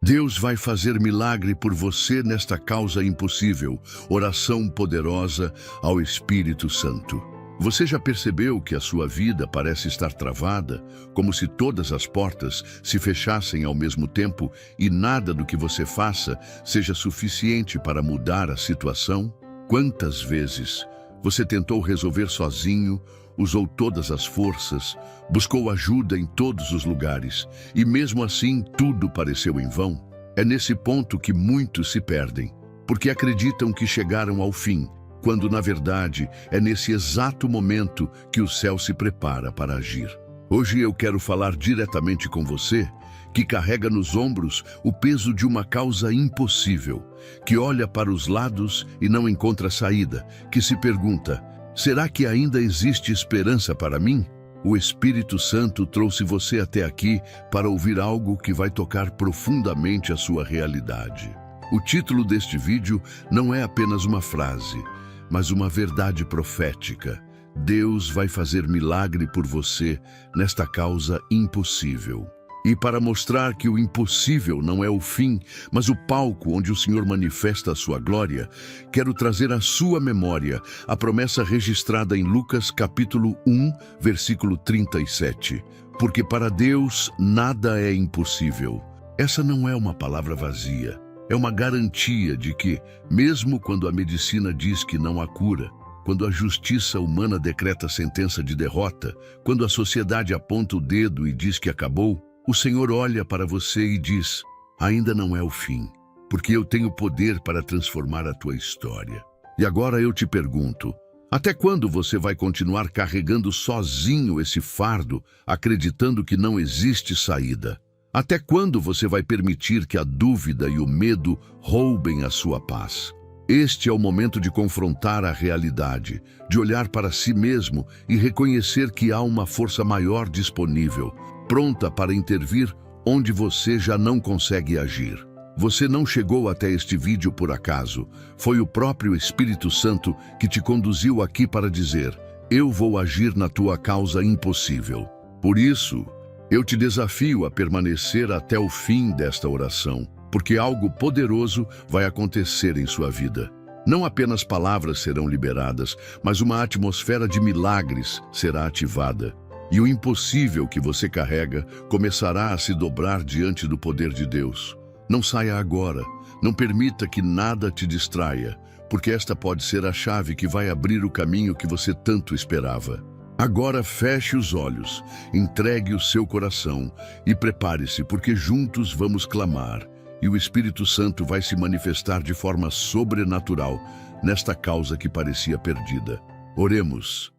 Deus vai fazer milagre por você nesta causa impossível. Oração poderosa ao Espírito Santo. Você já percebeu que a sua vida parece estar travada, como se todas as portas se fechassem ao mesmo tempo e nada do que você faça seja suficiente para mudar a situação? Quantas vezes você tentou resolver sozinho, usou todas as forças, buscou ajuda em todos os lugares e mesmo assim tudo pareceu em vão? É nesse ponto que muitos se perdem, porque acreditam que chegaram ao fim, quando na verdade é nesse exato momento que o céu se prepara para agir. Hoje eu quero falar diretamente com você, que carrega nos ombros o peso de uma causa impossível, que olha para os lados e não encontra saída, que se pergunta: será que ainda existe esperança para mim? O Espírito Santo trouxe você até aqui para ouvir algo que vai tocar profundamente a sua realidade. O título deste vídeo não é apenas uma frase, mas uma verdade profética. Deus vai fazer milagre por você nesta causa impossível. E para mostrar que o impossível não é o fim, mas o palco onde o Senhor manifesta a sua glória, quero trazer à sua memória a promessa registrada em Lucas capítulo 1, versículo 37. Porque para Deus nada é impossível. Essa não é uma palavra vazia. É uma garantia de que, mesmo quando a medicina diz que não há cura, quando a justiça humana decreta sentença de derrota, quando a sociedade aponta o dedo e diz que acabou, o Senhor olha para você e diz: ainda não é o fim, porque eu tenho poder para transformar a tua história. E agora eu te pergunto, até quando você vai continuar carregando sozinho esse fardo, acreditando que não existe saída? Até quando você vai permitir que a dúvida e o medo roubem a sua paz? Este é o momento de confrontar a realidade, de olhar para si mesmo e reconhecer que há uma força maior disponível, pronta para intervir onde você já não consegue agir. Você não chegou até este vídeo por acaso. Foi o próprio Espírito Santo que te conduziu aqui para dizer: eu vou agir na tua causa impossível. Por isso, eu te desafio a permanecer até o fim desta oração, porque algo poderoso vai acontecer em sua vida. Não apenas palavras serão liberadas, mas uma atmosfera de milagres será ativada. E o impossível que você carrega começará a se dobrar diante do poder de Deus. Não saia agora, não permita que nada te distraia, porque esta pode ser a chave que vai abrir o caminho que você tanto esperava. Agora feche os olhos, entregue o seu coração e prepare-se, porque juntos vamos clamar, e o Espírito Santo vai se manifestar de forma sobrenatural nesta causa que parecia perdida. Oremos.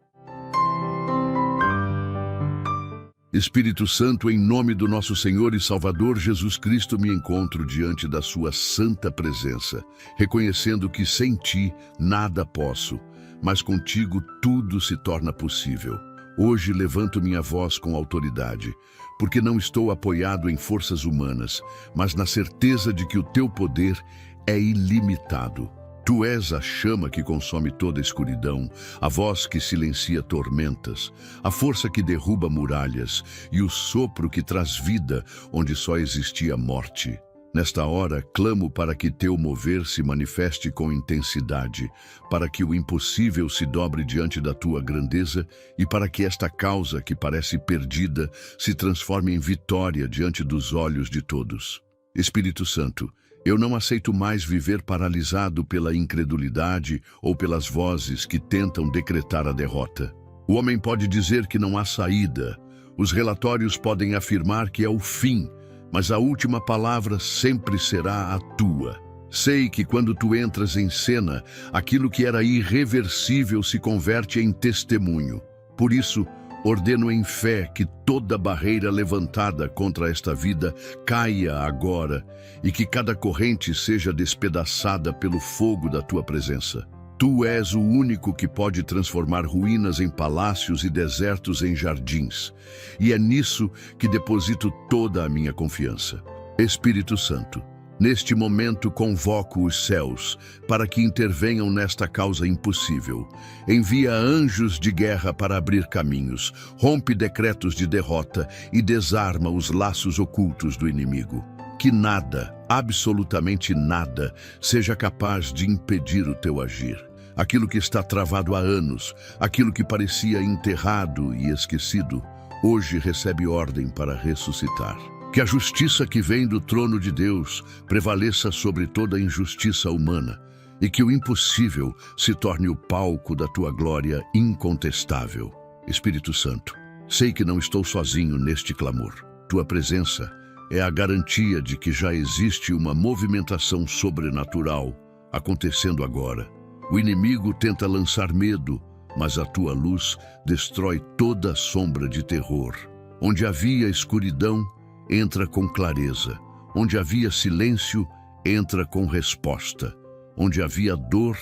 Espírito Santo, em nome do nosso Senhor e Salvador Jesus Cristo, me encontro diante da sua santa presença, reconhecendo que sem ti nada posso, mas contigo tudo se torna possível. Hoje levanto minha voz com autoridade, porque não estou apoiado em forças humanas, mas na certeza de que o teu poder é ilimitado. Tu és a chama que consome toda a escuridão, a voz que silencia tormentas, a força que derruba muralhas e o sopro que traz vida onde só existia morte. Nesta hora, clamo para que teu mover se manifeste com intensidade, para que o impossível se dobre diante da tua grandeza e para que esta causa que parece perdida se transforme em vitória diante dos olhos de todos. Espírito Santo, eu não aceito mais viver paralisado pela incredulidade ou pelas vozes que tentam decretar a derrota. O homem pode dizer que não há saída, os relatórios podem afirmar que é o fim, mas a última palavra sempre será a tua. Sei que quando tu entras em cena, aquilo que era irreversível se converte em testemunho. Por isso, ordeno em fé que toda barreira levantada contra esta vida caia agora e que cada corrente seja despedaçada pelo fogo da tua presença. Tu és o único que pode transformar ruínas em palácios e desertos em jardins, e é nisso que deposito toda a minha confiança. Espírito Santo, neste momento convoco os céus para que intervenham nesta causa impossível. Envia anjos de guerra para abrir caminhos, rompe decretos de derrota e desarma os laços ocultos do inimigo. que nada, absolutamente nada, seja capaz de impedir o teu agir. Aquilo que está travado há anos, aquilo que parecia enterrado e esquecido, hoje recebe ordem para ressuscitar. Que a justiça que vem do trono de Deus prevaleça sobre toda a injustiça humana e que o impossível se torne o palco da tua glória incontestável. Espírito Santo, sei que não estou sozinho neste clamor. Tua presença é a garantia de que já existe uma movimentação sobrenatural acontecendo agora. O inimigo tenta lançar medo, mas a tua luz destrói toda sombra de terror. Onde havia escuridão, entra com clareza. Onde havia silêncio, entra com resposta. Onde havia dor,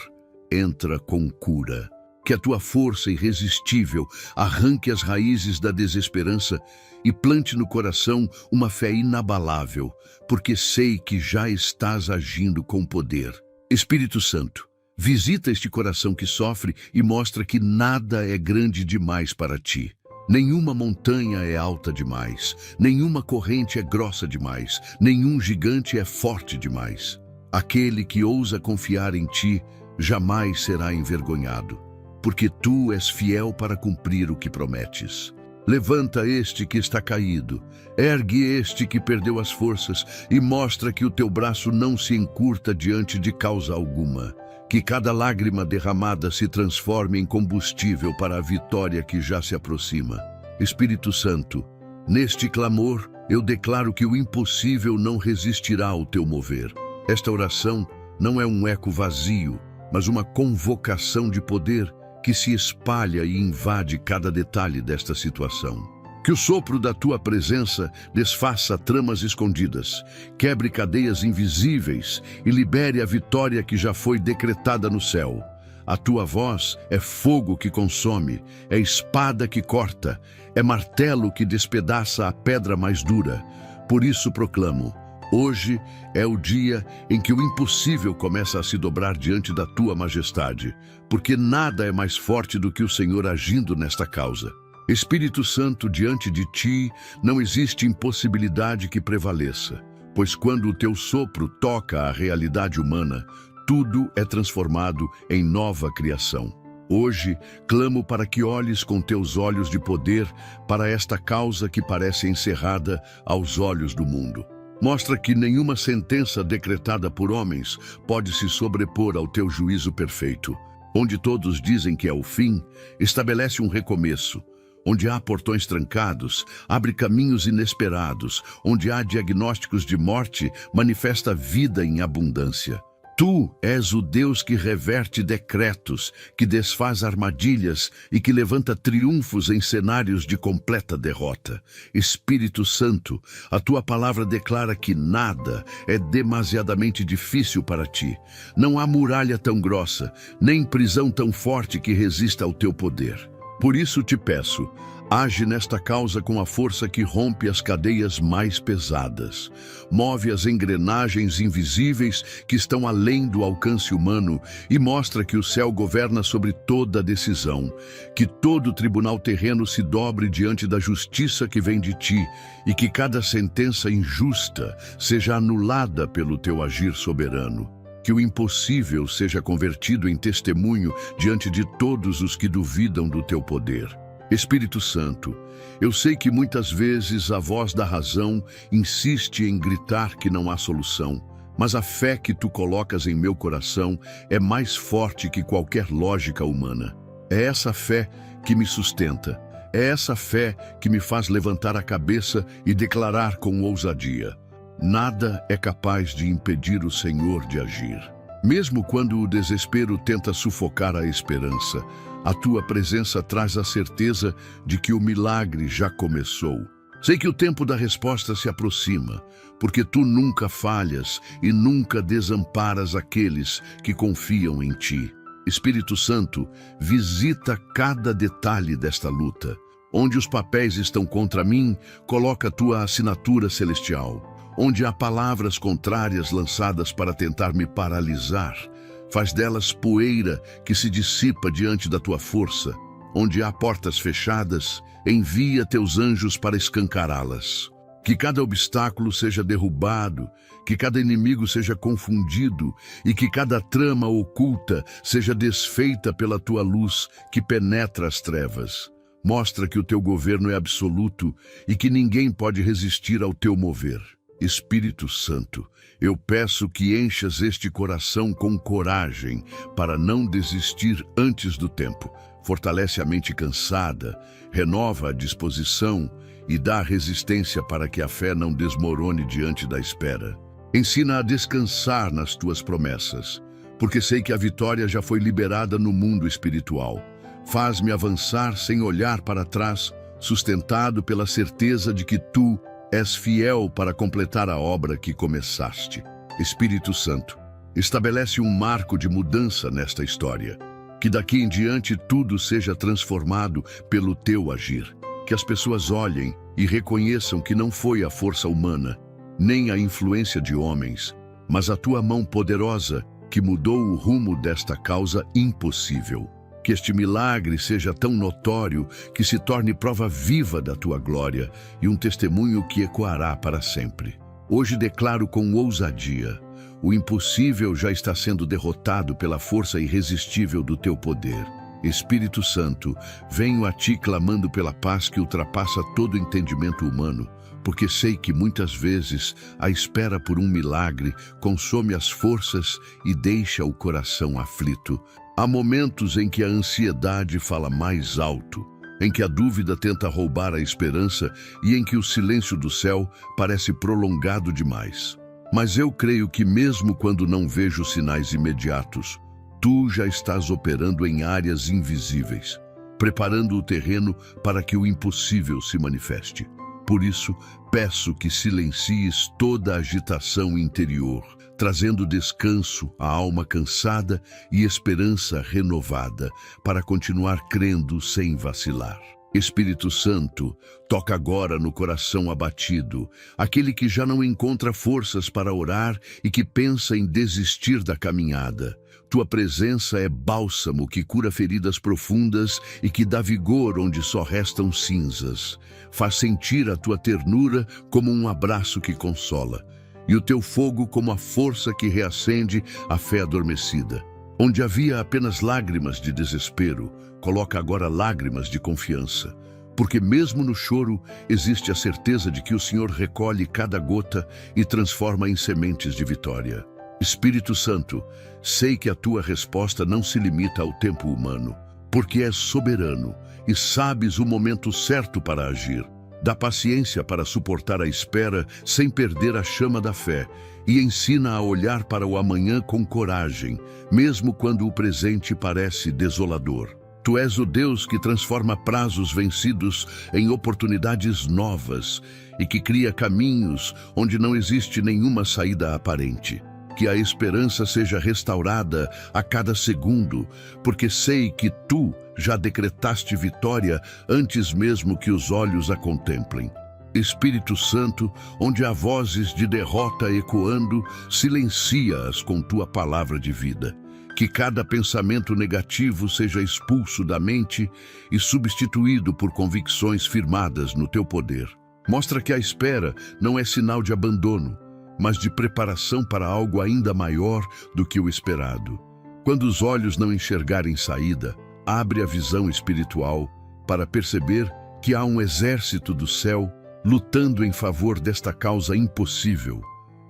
entra com cura. Que a tua força irresistível arranque as raízes da desesperança e plante no coração uma fé inabalável, porque sei que já estás agindo com poder. Espírito Santo, visita este coração que sofre e mostra que nada é grande demais para ti. Nenhuma montanha é alta demais, nenhuma corrente é grossa demais, nenhum gigante é forte demais. Aquele que ousa confiar em ti jamais será envergonhado, porque tu és fiel para cumprir o que prometes. Levanta este que está caído, ergue este que perdeu as forças e mostra que o teu braço não se encurta diante de causa alguma. Que cada lágrima derramada se transforme em combustível para a vitória que já se aproxima. Espírito Santo, neste clamor eu declaro que o impossível não resistirá ao teu mover. Esta oração não é um eco vazio, mas uma convocação de poder que se espalha e invade cada detalhe desta situação. Que o sopro da tua presença desfaça tramas escondidas, quebre cadeias invisíveis e libere a vitória que já foi decretada no céu. A tua voz é fogo que consome, é espada que corta, é martelo que despedaça a pedra mais dura. Por isso proclamo: hoje é o dia em que o impossível começa a se dobrar diante da tua majestade, porque nada é mais forte do que o Senhor agindo nesta causa. Espírito Santo, diante de ti não existe impossibilidade que prevaleça, pois quando o teu sopro toca a realidade humana, tudo é transformado em nova criação. Hoje, clamo para que olhes com teus olhos de poder para esta causa que parece encerrada aos olhos do mundo. Mostra que nenhuma sentença decretada por homens pode se sobrepor ao teu juízo perfeito. Onde todos dizem que é o fim, estabelece um recomeço. Onde há portões trancados, abre caminhos inesperados. Onde há diagnósticos de morte, manifesta vida em abundância. Tu és o Deus que reverte decretos, que desfaz armadilhas e que levanta triunfos em cenários de completa derrota. Espírito Santo, a tua palavra declara que nada é demasiadamente difícil para ti. Não há muralha tão grossa, nem prisão tão forte que resista ao teu poder. Por isso te peço, age nesta causa com a força que rompe as cadeias mais pesadas. Move as engrenagens invisíveis que estão além do alcance humano e mostra que o céu governa sobre toda decisão. Que todo tribunal terreno se dobre diante da justiça que vem de ti e que cada sentença injusta seja anulada pelo teu agir soberano. Que o impossível seja convertido em testemunho diante de todos os que duvidam do teu poder. Espírito Santo, eu sei que muitas vezes a voz da razão insiste em gritar que não há solução, mas a fé que tu colocas em meu coração é mais forte que qualquer lógica humana. É essa fé que me sustenta, é essa fé que me faz levantar a cabeça e declarar com ousadia: nada é capaz de impedir o Senhor de agir. Mesmo quando o desespero tenta sufocar a esperança, a tua presença traz a certeza de que o milagre já começou. Sei que o tempo da resposta se aproxima, porque tu nunca falhas e nunca desamparas aqueles que confiam em ti. Espírito Santo, visita cada detalhe desta luta. Onde os papéis estão contra mim, coloca tua assinatura celestial. Onde há palavras contrárias lançadas para tentar me paralisar, faz delas poeira que se dissipa diante da tua força. Onde há portas fechadas, envia teus anjos para escancará-las. Que cada obstáculo seja derrubado, que cada inimigo seja confundido e que cada trama oculta seja desfeita pela tua luz que penetra as trevas. Mostra que o teu governo é absoluto e que ninguém pode resistir ao teu mover. Espírito Santo, eu peço que enchas este coração com coragem para não desistir antes do tempo. Fortalece a mente cansada, renova a disposição e dá resistência para que a fé não desmorone diante da espera. Ensina a descansar nas tuas promessas, porque sei que a vitória já foi liberada no mundo espiritual. Faz-me avançar sem olhar para trás, sustentado pela certeza de que tu és fiel para completar a obra que começaste. Espírito Santo, estabelece um marco de mudança nesta história. Que daqui em diante tudo seja transformado pelo teu agir. Que as pessoas olhem e reconheçam que não foi a força humana, nem a influência de homens, mas a tua mão poderosa que mudou o rumo desta causa impossível. Que este milagre seja tão notório que se torne prova viva da tua glória e um testemunho que ecoará para sempre. Hoje declaro com ousadia: o impossível já está sendo derrotado pela força irresistível do teu poder. Espírito Santo, venho a ti clamando pela paz que ultrapassa todo entendimento humano, porque sei que muitas vezes a espera por um milagre consome as forças e deixa o coração aflito. Há momentos em que a ansiedade fala mais alto, em que a dúvida tenta roubar a esperança e em que o silêncio do céu parece prolongado demais. Mas eu creio que mesmo quando não vejo sinais imediatos, tu já estás operando em áreas invisíveis, preparando o terreno para que o impossível se manifeste. Por isso, peço que silencies toda a agitação interior, trazendo descanso à alma cansada e esperança renovada para continuar crendo sem vacilar. Espírito Santo, toca agora no coração abatido, aquele que já não encontra forças para orar e que pensa em desistir da caminhada. Tua presença é bálsamo que cura feridas profundas e que dá vigor onde só restam cinzas. Faz sentir a tua ternura como um abraço que consola, e o teu fogo como a força que reacende a fé adormecida. Onde havia apenas lágrimas de desespero, coloca agora lágrimas de confiança, porque mesmo no choro existe a certeza de que o Senhor recolhe cada gota e transforma em sementes de vitória. Espírito Santo, sei que a tua resposta não se limita ao tempo humano, porque és soberano e sabes o momento certo para agir. Dá paciência para suportar a espera sem perder a chama da fé e ensina a olhar para o amanhã com coragem, mesmo quando o presente parece desolador. Tu és o Deus que transforma prazos vencidos em oportunidades novas e que cria caminhos onde não existe nenhuma saída aparente. Que a esperança seja restaurada a cada segundo, porque sei que tu já decretaste vitória antes mesmo que os olhos a contemplem. Espírito Santo, onde há vozes de derrota ecoando, silencia-as com tua palavra de vida. Que cada pensamento negativo seja expulso da mente e substituído por convicções firmadas no teu poder. Mostra que a espera não é sinal de abandono, mas de preparação para algo ainda maior do que o esperado. Quando os olhos não enxergarem saída, abre a visão espiritual para perceber que há um exército do céu lutando em favor desta causa impossível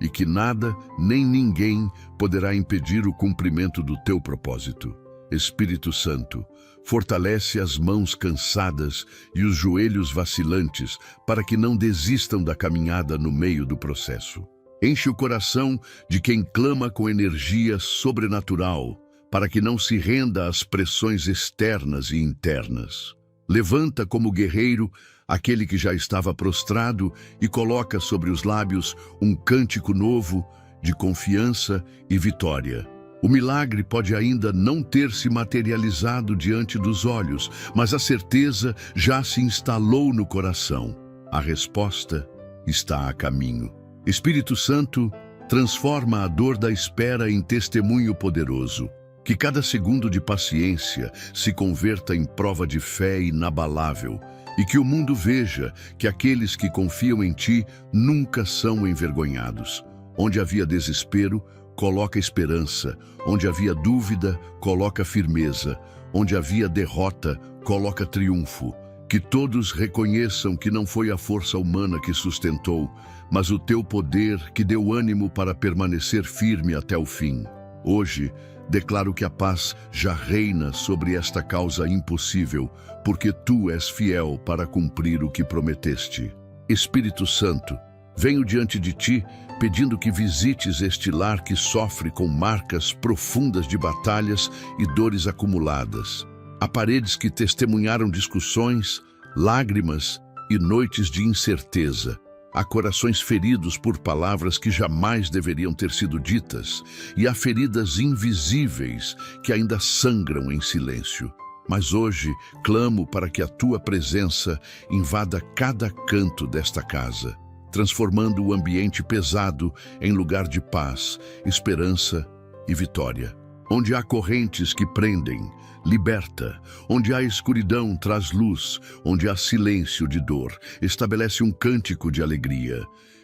e que nada nem ninguém poderá impedir o cumprimento do teu propósito. Espírito Santo, fortalece as mãos cansadas e os joelhos vacilantes para que não desistam da caminhada no meio do processo. Enche o coração de quem clama com energia sobrenatural, para que não se renda às pressões externas e internas. Levanta como guerreiro aquele que já estava prostrado e coloca sobre os lábios um cântico novo de confiança e vitória. O milagre pode ainda não ter se materializado diante dos olhos, mas a certeza já se instalou no coração. A resposta está a caminho. Espírito Santo, transforma a dor da espera em testemunho poderoso. Que cada segundo de paciência se converta em prova de fé inabalável e que o mundo veja que aqueles que confiam em ti nunca são envergonhados. Onde havia desespero, coloca esperança. Onde havia dúvida, coloca firmeza. Onde havia derrota, coloca triunfo. Que todos reconheçam que não foi a força humana que sustentou, mas o teu poder que deu ânimo para permanecer firme até o fim. Hoje, declaro que a paz já reina sobre esta causa impossível, porque tu és fiel para cumprir o que prometeste. Espírito Santo, venho diante de ti, pedindo que visites este lar que sofre com marcas profundas de batalhas e dores acumuladas. Há paredes que testemunharam discussões, lágrimas e noites de incerteza. Há corações feridos por palavras que jamais deveriam ter sido ditas, e há feridas invisíveis que ainda sangram em silêncio. Mas hoje clamo para que a tua presença invada cada canto desta casa, transformando o ambiente pesado em lugar de paz, esperança e vitória. Onde há correntes que prendem, liberta. Onde há escuridão, traz luz. Onde há silêncio de dor, estabelece um cântico de alegria.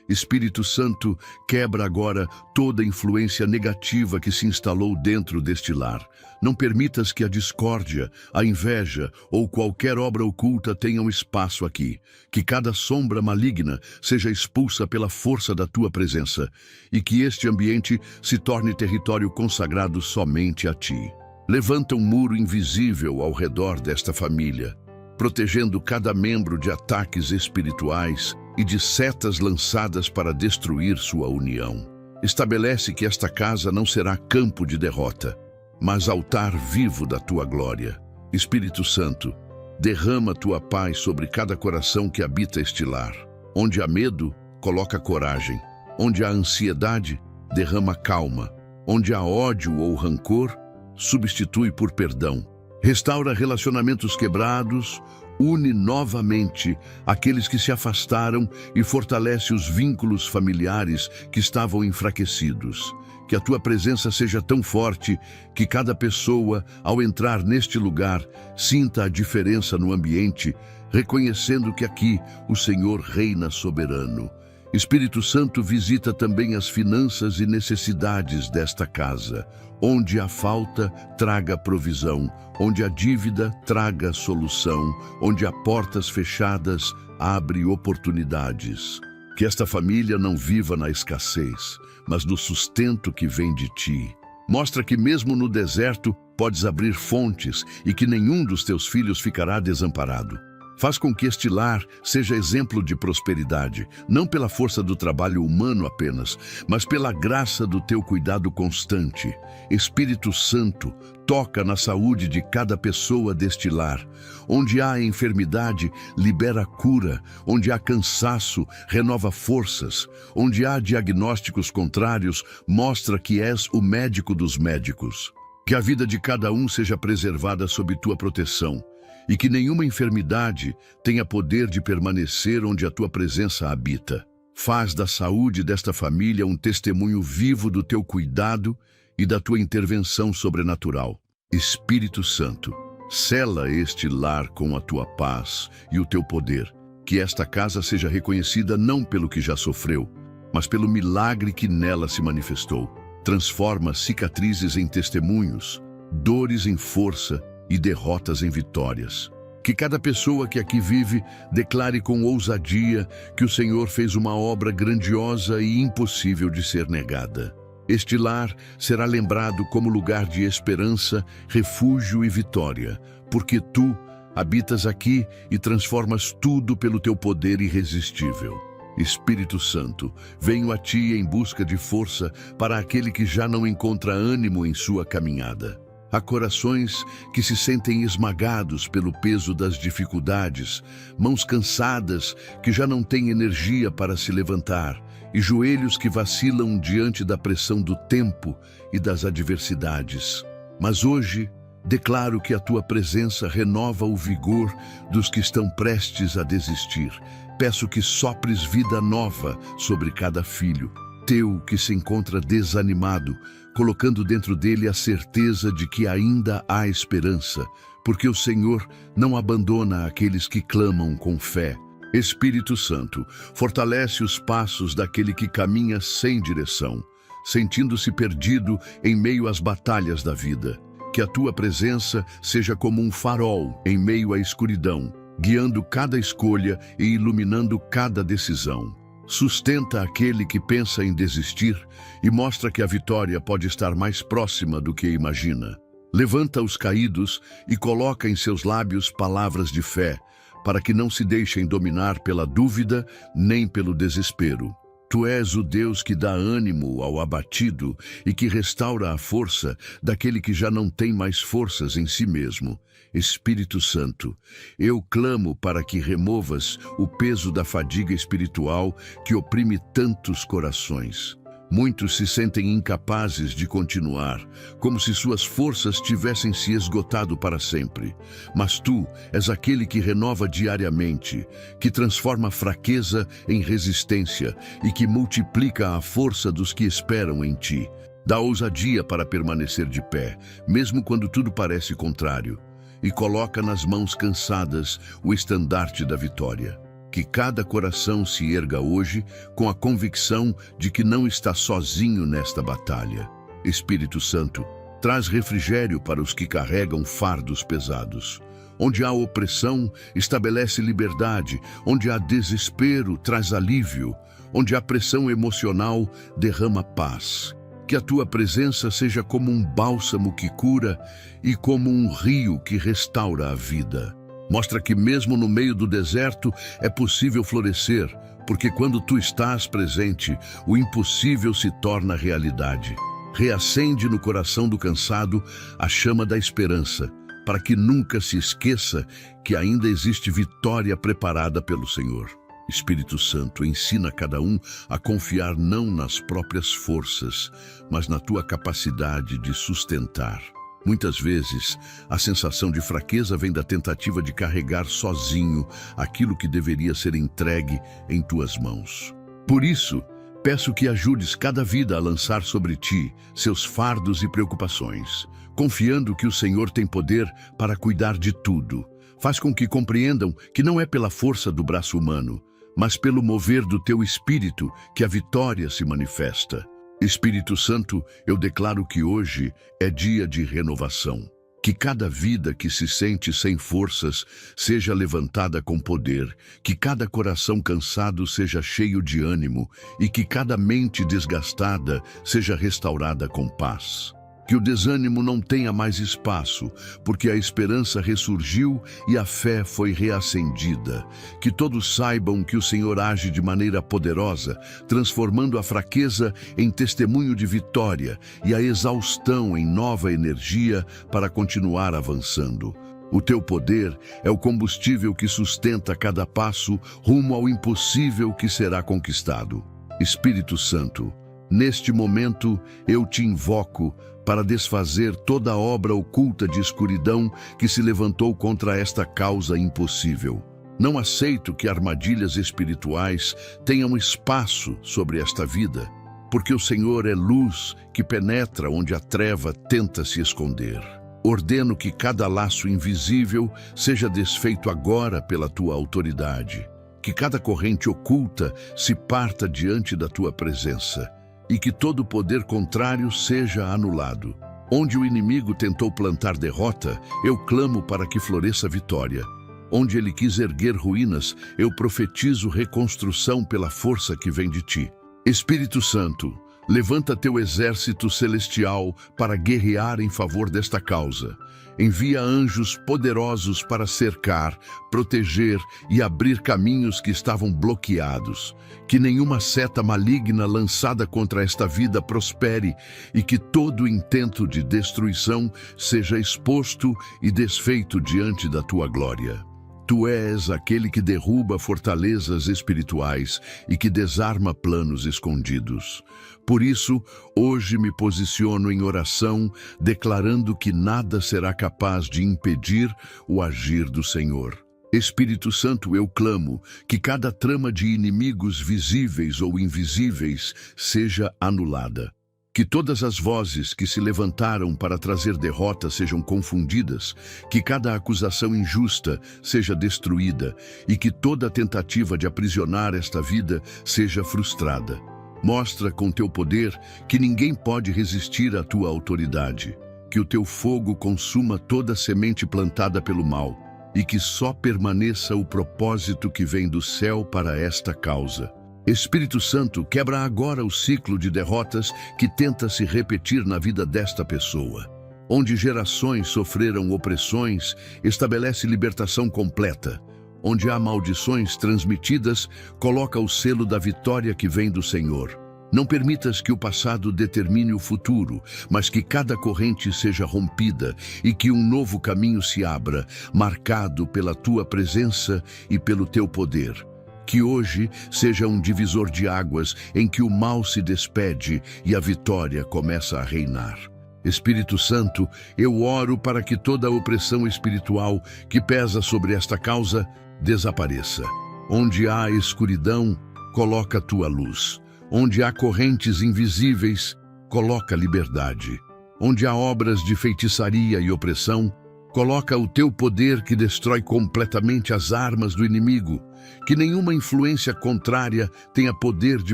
Espírito Santo, quebra agora toda influência negativa que se instalou dentro deste lar. Não permitas que a discórdia, a inveja ou qualquer obra oculta tenham espaço aqui. Que cada sombra maligna seja expulsa pela força da tua presença e que este ambiente se torne território consagrado somente a ti. Levanta um muro invisível ao redor desta família, protegendo cada membro de ataques espirituais e de setas lançadas para destruir sua união. Estabelece que esta casa não será campo de derrota, mas altar vivo da tua glória. Espírito Santo, derrama tua paz sobre cada coração que habita este lar. Onde há medo, coloca coragem. Onde há ansiedade, derrama calma. Onde há ódio ou rancor, substitui por perdão. Restaura relacionamentos quebrados, une novamente aqueles que se afastaram e fortalece os vínculos familiares que estavam enfraquecidos. Que a tua presença seja tão forte que cada pessoa, ao entrar neste lugar, sinta a diferença no ambiente, reconhecendo que aqui o Senhor reina soberano. Espírito Santo, visita também as finanças e necessidades desta casa. Onde há falta, traga provisão. Onde há dívida, traga solução. Onde há portas fechadas, abre oportunidades. Que esta família não viva na escassez, mas no sustento que vem de ti. Mostra que mesmo no deserto podes abrir fontes e que nenhum dos teus filhos ficará desamparado. Faz com que este lar seja exemplo de prosperidade, não pela força do trabalho humano apenas, mas pela graça do teu cuidado constante. Espírito Santo, toca na saúde de cada pessoa deste lar. Onde há enfermidade, libera cura. Onde há cansaço, renova forças. Onde há diagnósticos contrários, mostra que és o médico dos médicos. Que a vida de cada um seja preservada sob tua proteção, e que nenhuma enfermidade tenha poder de permanecer onde a tua presença habita. Faz da saúde desta família um testemunho vivo do teu cuidado e da tua intervenção sobrenatural. Espírito Santo, sela este lar com a tua paz e o teu poder. Que esta casa seja reconhecida não pelo que já sofreu, mas pelo milagre que nela se manifestou. Transforma cicatrizes em testemunhos, dores em força e derrotas em vitórias. Que cada pessoa que aqui vive declare com ousadia que o Senhor fez uma obra grandiosa e impossível de ser negada. Este lar será lembrado como lugar de esperança, refúgio e vitória, porque tu habitas aqui e transformas tudo pelo teu poder irresistível. Espírito Santo, venho a ti em busca de força para aquele que já não encontra ânimo em sua caminhada. Há corações que se sentem esmagados pelo peso das dificuldades, mãos cansadas que já não têm energia para se levantar e joelhos que vacilam diante da pressão do tempo e das adversidades. Mas hoje, declaro que a tua presença renova o vigor dos que estão prestes a desistir. Peço que sopres vida nova sobre cada filho. teu que se encontra desanimado, colocando dentro dele a certeza de que ainda há esperança, porque o Senhor não abandona aqueles que clamam com fé. Espírito Santo, fortalece os passos daquele que caminha sem direção, sentindo-se perdido em meio às batalhas da vida. Que a tua presença seja como um farol em meio à escuridão, guiando cada escolha e iluminando cada decisão. Sustenta aquele que pensa em desistir e mostra que a vitória pode estar mais próxima do que imagina. Levanta os caídos e coloca em seus lábios palavras de fé, para que não se deixem dominar pela dúvida nem pelo desespero. Tu és o Deus que dá ânimo ao abatido e que restaura a força daquele que já não tem mais forças em si mesmo. Espírito Santo, eu clamo para que removas o peso da fadiga espiritual que oprime tantos corações. Muitos se sentem incapazes de continuar, como se suas forças tivessem se esgotado para sempre. Mas tu és aquele que renova diariamente, que transforma a fraqueza em resistência e que multiplica a força dos que esperam em ti. Dá ousadia para permanecer de pé, mesmo quando tudo parece contrário, e coloca nas mãos cansadas o estandarte da vitória. Que cada coração se erga hoje com a convicção de que não está sozinho nesta batalha. Espírito Santo, traz refrigério para os que carregam fardos pesados. Onde há opressão, estabelece liberdade. Onde há desespero, traz alívio. Onde há pressão emocional, derrama paz. Que a tua presença seja como um bálsamo que cura e como um rio que restaura a vida. Mostra que mesmo no meio do deserto é possível florescer, porque quando tu estás presente, o impossível se torna realidade. Reacende no coração do cansado a chama da esperança, para que nunca se esqueça que ainda existe vitória preparada pelo Senhor. Espírito Santo, ensina cada um a confiar não nas próprias forças, mas na tua capacidade de sustentar. Muitas vezes, a sensação de fraqueza vem da tentativa de carregar sozinho aquilo que deveria ser entregue em tuas mãos. Por isso, peço que ajudes cada vida a lançar sobre ti seus fardos e preocupações, confiando que o Senhor tem poder para cuidar de tudo. Faz com que compreendam que não é pela força do braço humano, mas pelo mover do teu espírito que a vitória se manifesta. Espírito Santo, eu declaro que hoje é dia de renovação. Que cada vida que se sente sem forças seja levantada com poder, que cada coração cansado seja cheio de ânimo e que cada mente desgastada seja restaurada com paz. Que o desânimo não tenha mais espaço, porque a esperança ressurgiu e a fé foi reacendida. Que todos saibam que o Senhor age de maneira poderosa, transformando a fraqueza em testemunho de vitória e a exaustão em nova energia para continuar avançando. O teu poder é o combustível que sustenta cada passo rumo ao impossível que será conquistado. Espírito Santo, neste momento eu te invoco para desfazer toda a obra oculta de escuridão que se levantou contra esta causa impossível. Não aceito que armadilhas espirituais tenham espaço sobre esta vida, porque o Senhor é luz que penetra onde a treva tenta se esconder. Ordeno que cada laço invisível seja desfeito agora pela tua autoridade, que cada corrente oculta se parta diante da tua presença, e que todo poder contrário seja anulado. Onde o inimigo tentou plantar derrota, eu clamo para que floresça vitória. Onde ele quis erguer ruínas, eu profetizo reconstrução pela força que vem de ti. Espírito Santo, levanta teu exército celestial para guerrear em favor desta causa. Envia anjos poderosos para cercar, proteger e abrir caminhos que estavam bloqueados. Que nenhuma seta maligna lançada contra esta vida prospere e que todo intento de destruição seja exposto e desfeito diante da tua glória. Tu és aquele que derruba fortalezas espirituais e que desarma planos escondidos. Por isso, hoje me posiciono em oração, declarando que nada será capaz de impedir o agir do Senhor. Espírito Santo, eu clamo que cada trama de inimigos visíveis ou invisíveis seja anulada. Que todas as vozes que se levantaram para trazer derrota sejam confundidas, que cada acusação injusta seja destruída e que toda tentativa de aprisionar esta vida seja frustrada. Mostra com teu poder que ninguém pode resistir à tua autoridade, que o teu fogo consuma toda semente plantada pelo mal e que só permaneça o propósito que vem do céu para esta causa. Espírito Santo, quebra agora o ciclo de derrotas que tenta se repetir na vida desta pessoa. Onde gerações sofreram opressões, estabelece libertação completa. Onde há maldições transmitidas, coloca o selo da vitória que vem do Senhor. Não permitas que o passado determine o futuro, mas que cada corrente seja rompida e que um novo caminho se abra, marcado pela tua presença e pelo teu poder. Que hoje seja um divisor de águas em que o mal se despede e a vitória começa a reinar. Espírito Santo, eu oro para que toda a opressão espiritual que pesa sobre esta causa desapareça. Onde há escuridão, coloca a tua luz. Onde há correntes invisíveis, coloca liberdade. Onde há obras de feitiçaria e opressão, coloca o teu poder que destrói completamente as armas do inimigo. Que nenhuma influência contrária tenha poder de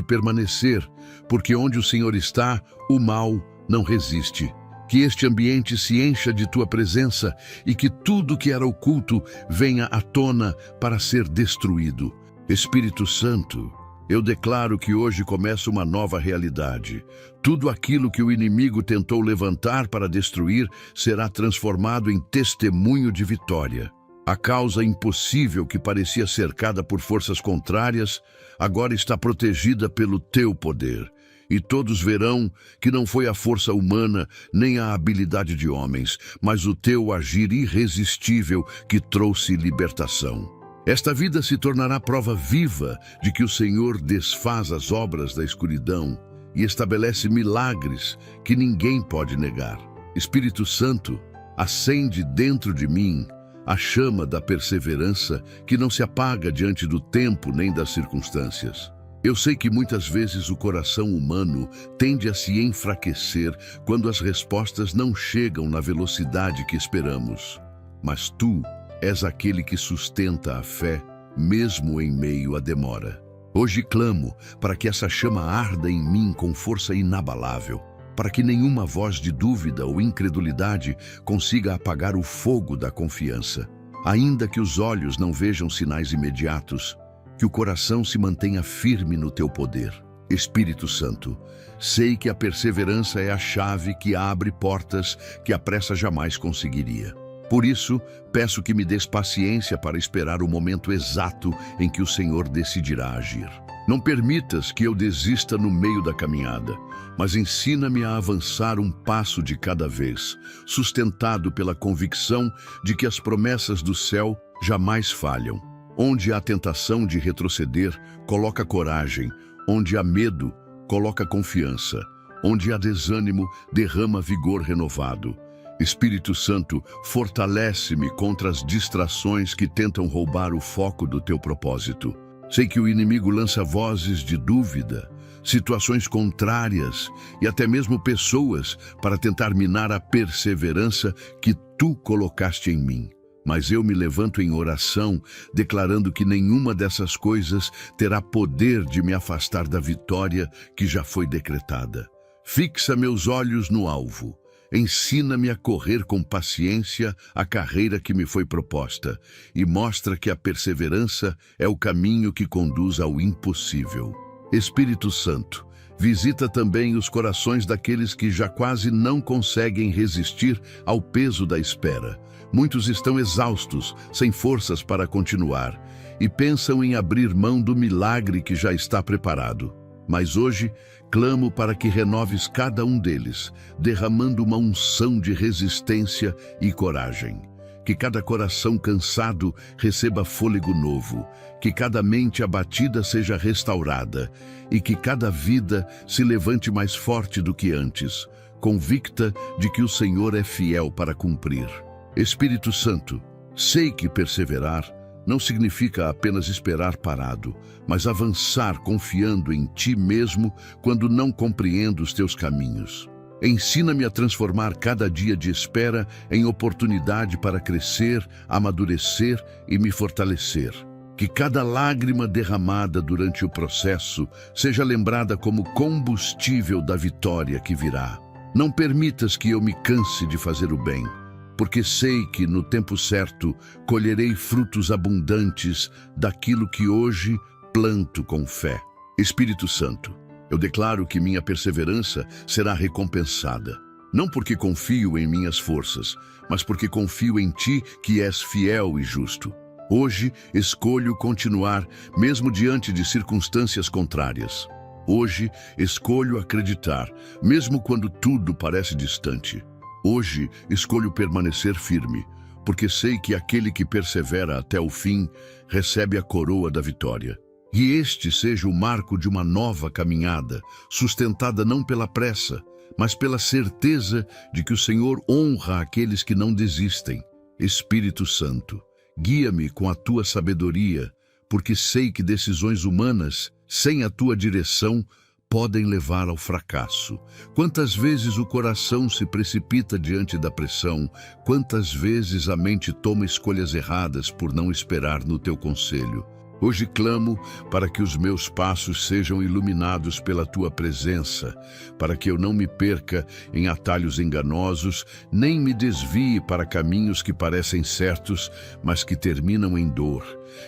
permanecer, porque onde o Senhor está, o mal não resiste. Que este ambiente se encha de tua presença e que tudo que era oculto venha à tona para ser destruído. Espírito Santo, eu declaro que hoje começa uma nova realidade. Tudo aquilo que o inimigo tentou levantar para destruir será transformado em testemunho de vitória. A causa impossível que parecia cercada por forças contrárias, agora está protegida pelo teu poder. E todos verão que não foi a força humana nem a habilidade de homens, mas o teu agir irresistível que trouxe libertação. Esta vida se tornará prova viva de que o Senhor desfaz as obras da escuridão e estabelece milagres que ninguém pode negar. Espírito Santo, acende dentro de mim a chama da perseverança que não se apaga diante do tempo nem das circunstâncias. Eu sei que muitas vezes o coração humano tende a se enfraquecer quando as respostas não chegam na velocidade que esperamos. Mas tu és aquele que sustenta a fé, mesmo em meio à demora. Hoje clamo para que essa chama arda em mim com força inabalável, para que nenhuma voz de dúvida ou incredulidade consiga apagar o fogo da confiança. Ainda que os olhos não vejam sinais imediatos, que o coração se mantenha firme no teu poder. Espírito Santo, sei que a perseverança é a chave que abre portas que a pressa jamais conseguiria. Por isso, peço que me des paciência para esperar o momento exato em que o Senhor decidirá agir. Não permitas que eu desista no meio da caminhada, mas ensina-me a avançar um passo de cada vez, sustentado pela convicção de que as promessas do céu jamais falham. Onde há tentação de retroceder, coloca coragem. Onde há medo, coloca confiança. Onde há desânimo, derrama vigor renovado. Espírito Santo, fortalece-me contra as distrações que tentam roubar o foco do teu propósito. Sei que o inimigo lança vozes de dúvida, situações contrárias e até mesmo pessoas para tentar minar a perseverança que tu colocaste em mim. Mas eu me levanto em oração, declarando que nenhuma dessas coisas terá poder de me afastar da vitória que já foi decretada. Fixa meus olhos no alvo. Ensina-me a correr com paciência a carreira que me foi proposta e mostra que a perseverança é o caminho que conduz ao impossível. Espírito Santo, visita também os corações daqueles que já quase não conseguem resistir ao peso da espera. Muitos estão exaustos, sem forças para continuar, e pensam em abrir mão do milagre que já está preparado. Mas hoje, clamo para que renoves cada um deles, derramando uma unção de resistência e coragem. Que cada coração cansado receba fôlego novo, que cada mente abatida seja restaurada e que cada vida se levante mais forte do que antes, convicta de que o Senhor é fiel para cumprir. Espírito Santo, sei que perseverar não significa apenas esperar parado, mas avançar confiando em ti mesmo quando não compreendo os teus caminhos. Ensina-me a transformar cada dia de espera em oportunidade para crescer, amadurecer e me fortalecer. Que cada lágrima derramada durante o processo seja lembrada como combustível da vitória que virá. Não permitas que eu me canse de fazer o bem, porque sei que no tempo certo colherei frutos abundantes daquilo que hoje planto com fé. Espírito Santo, eu declaro que minha perseverança será recompensada. Não porque confio em minhas forças, mas porque confio em Ti, que és fiel e justo. Hoje escolho continuar, mesmo diante de circunstâncias contrárias. Hoje escolho acreditar, mesmo quando tudo parece distante. Hoje escolho permanecer firme, porque sei que aquele que persevera até o fim recebe a coroa da vitória. E este seja o marco de uma nova caminhada, sustentada não pela pressa, mas pela certeza de que o Senhor honra aqueles que não desistem. Espírito Santo, guia-me com a tua sabedoria, porque sei que decisões humanas, sem a tua direção, podem levar ao fracasso. Quantas vezes o coração se precipita diante da pressão, quantas vezes a mente toma escolhas erradas por não esperar no teu conselho. Hoje clamo para que os meus passos sejam iluminados pela Tua presença, para que eu não me perca em atalhos enganosos, nem me desvie para caminhos que parecem certos, mas que terminam em dor.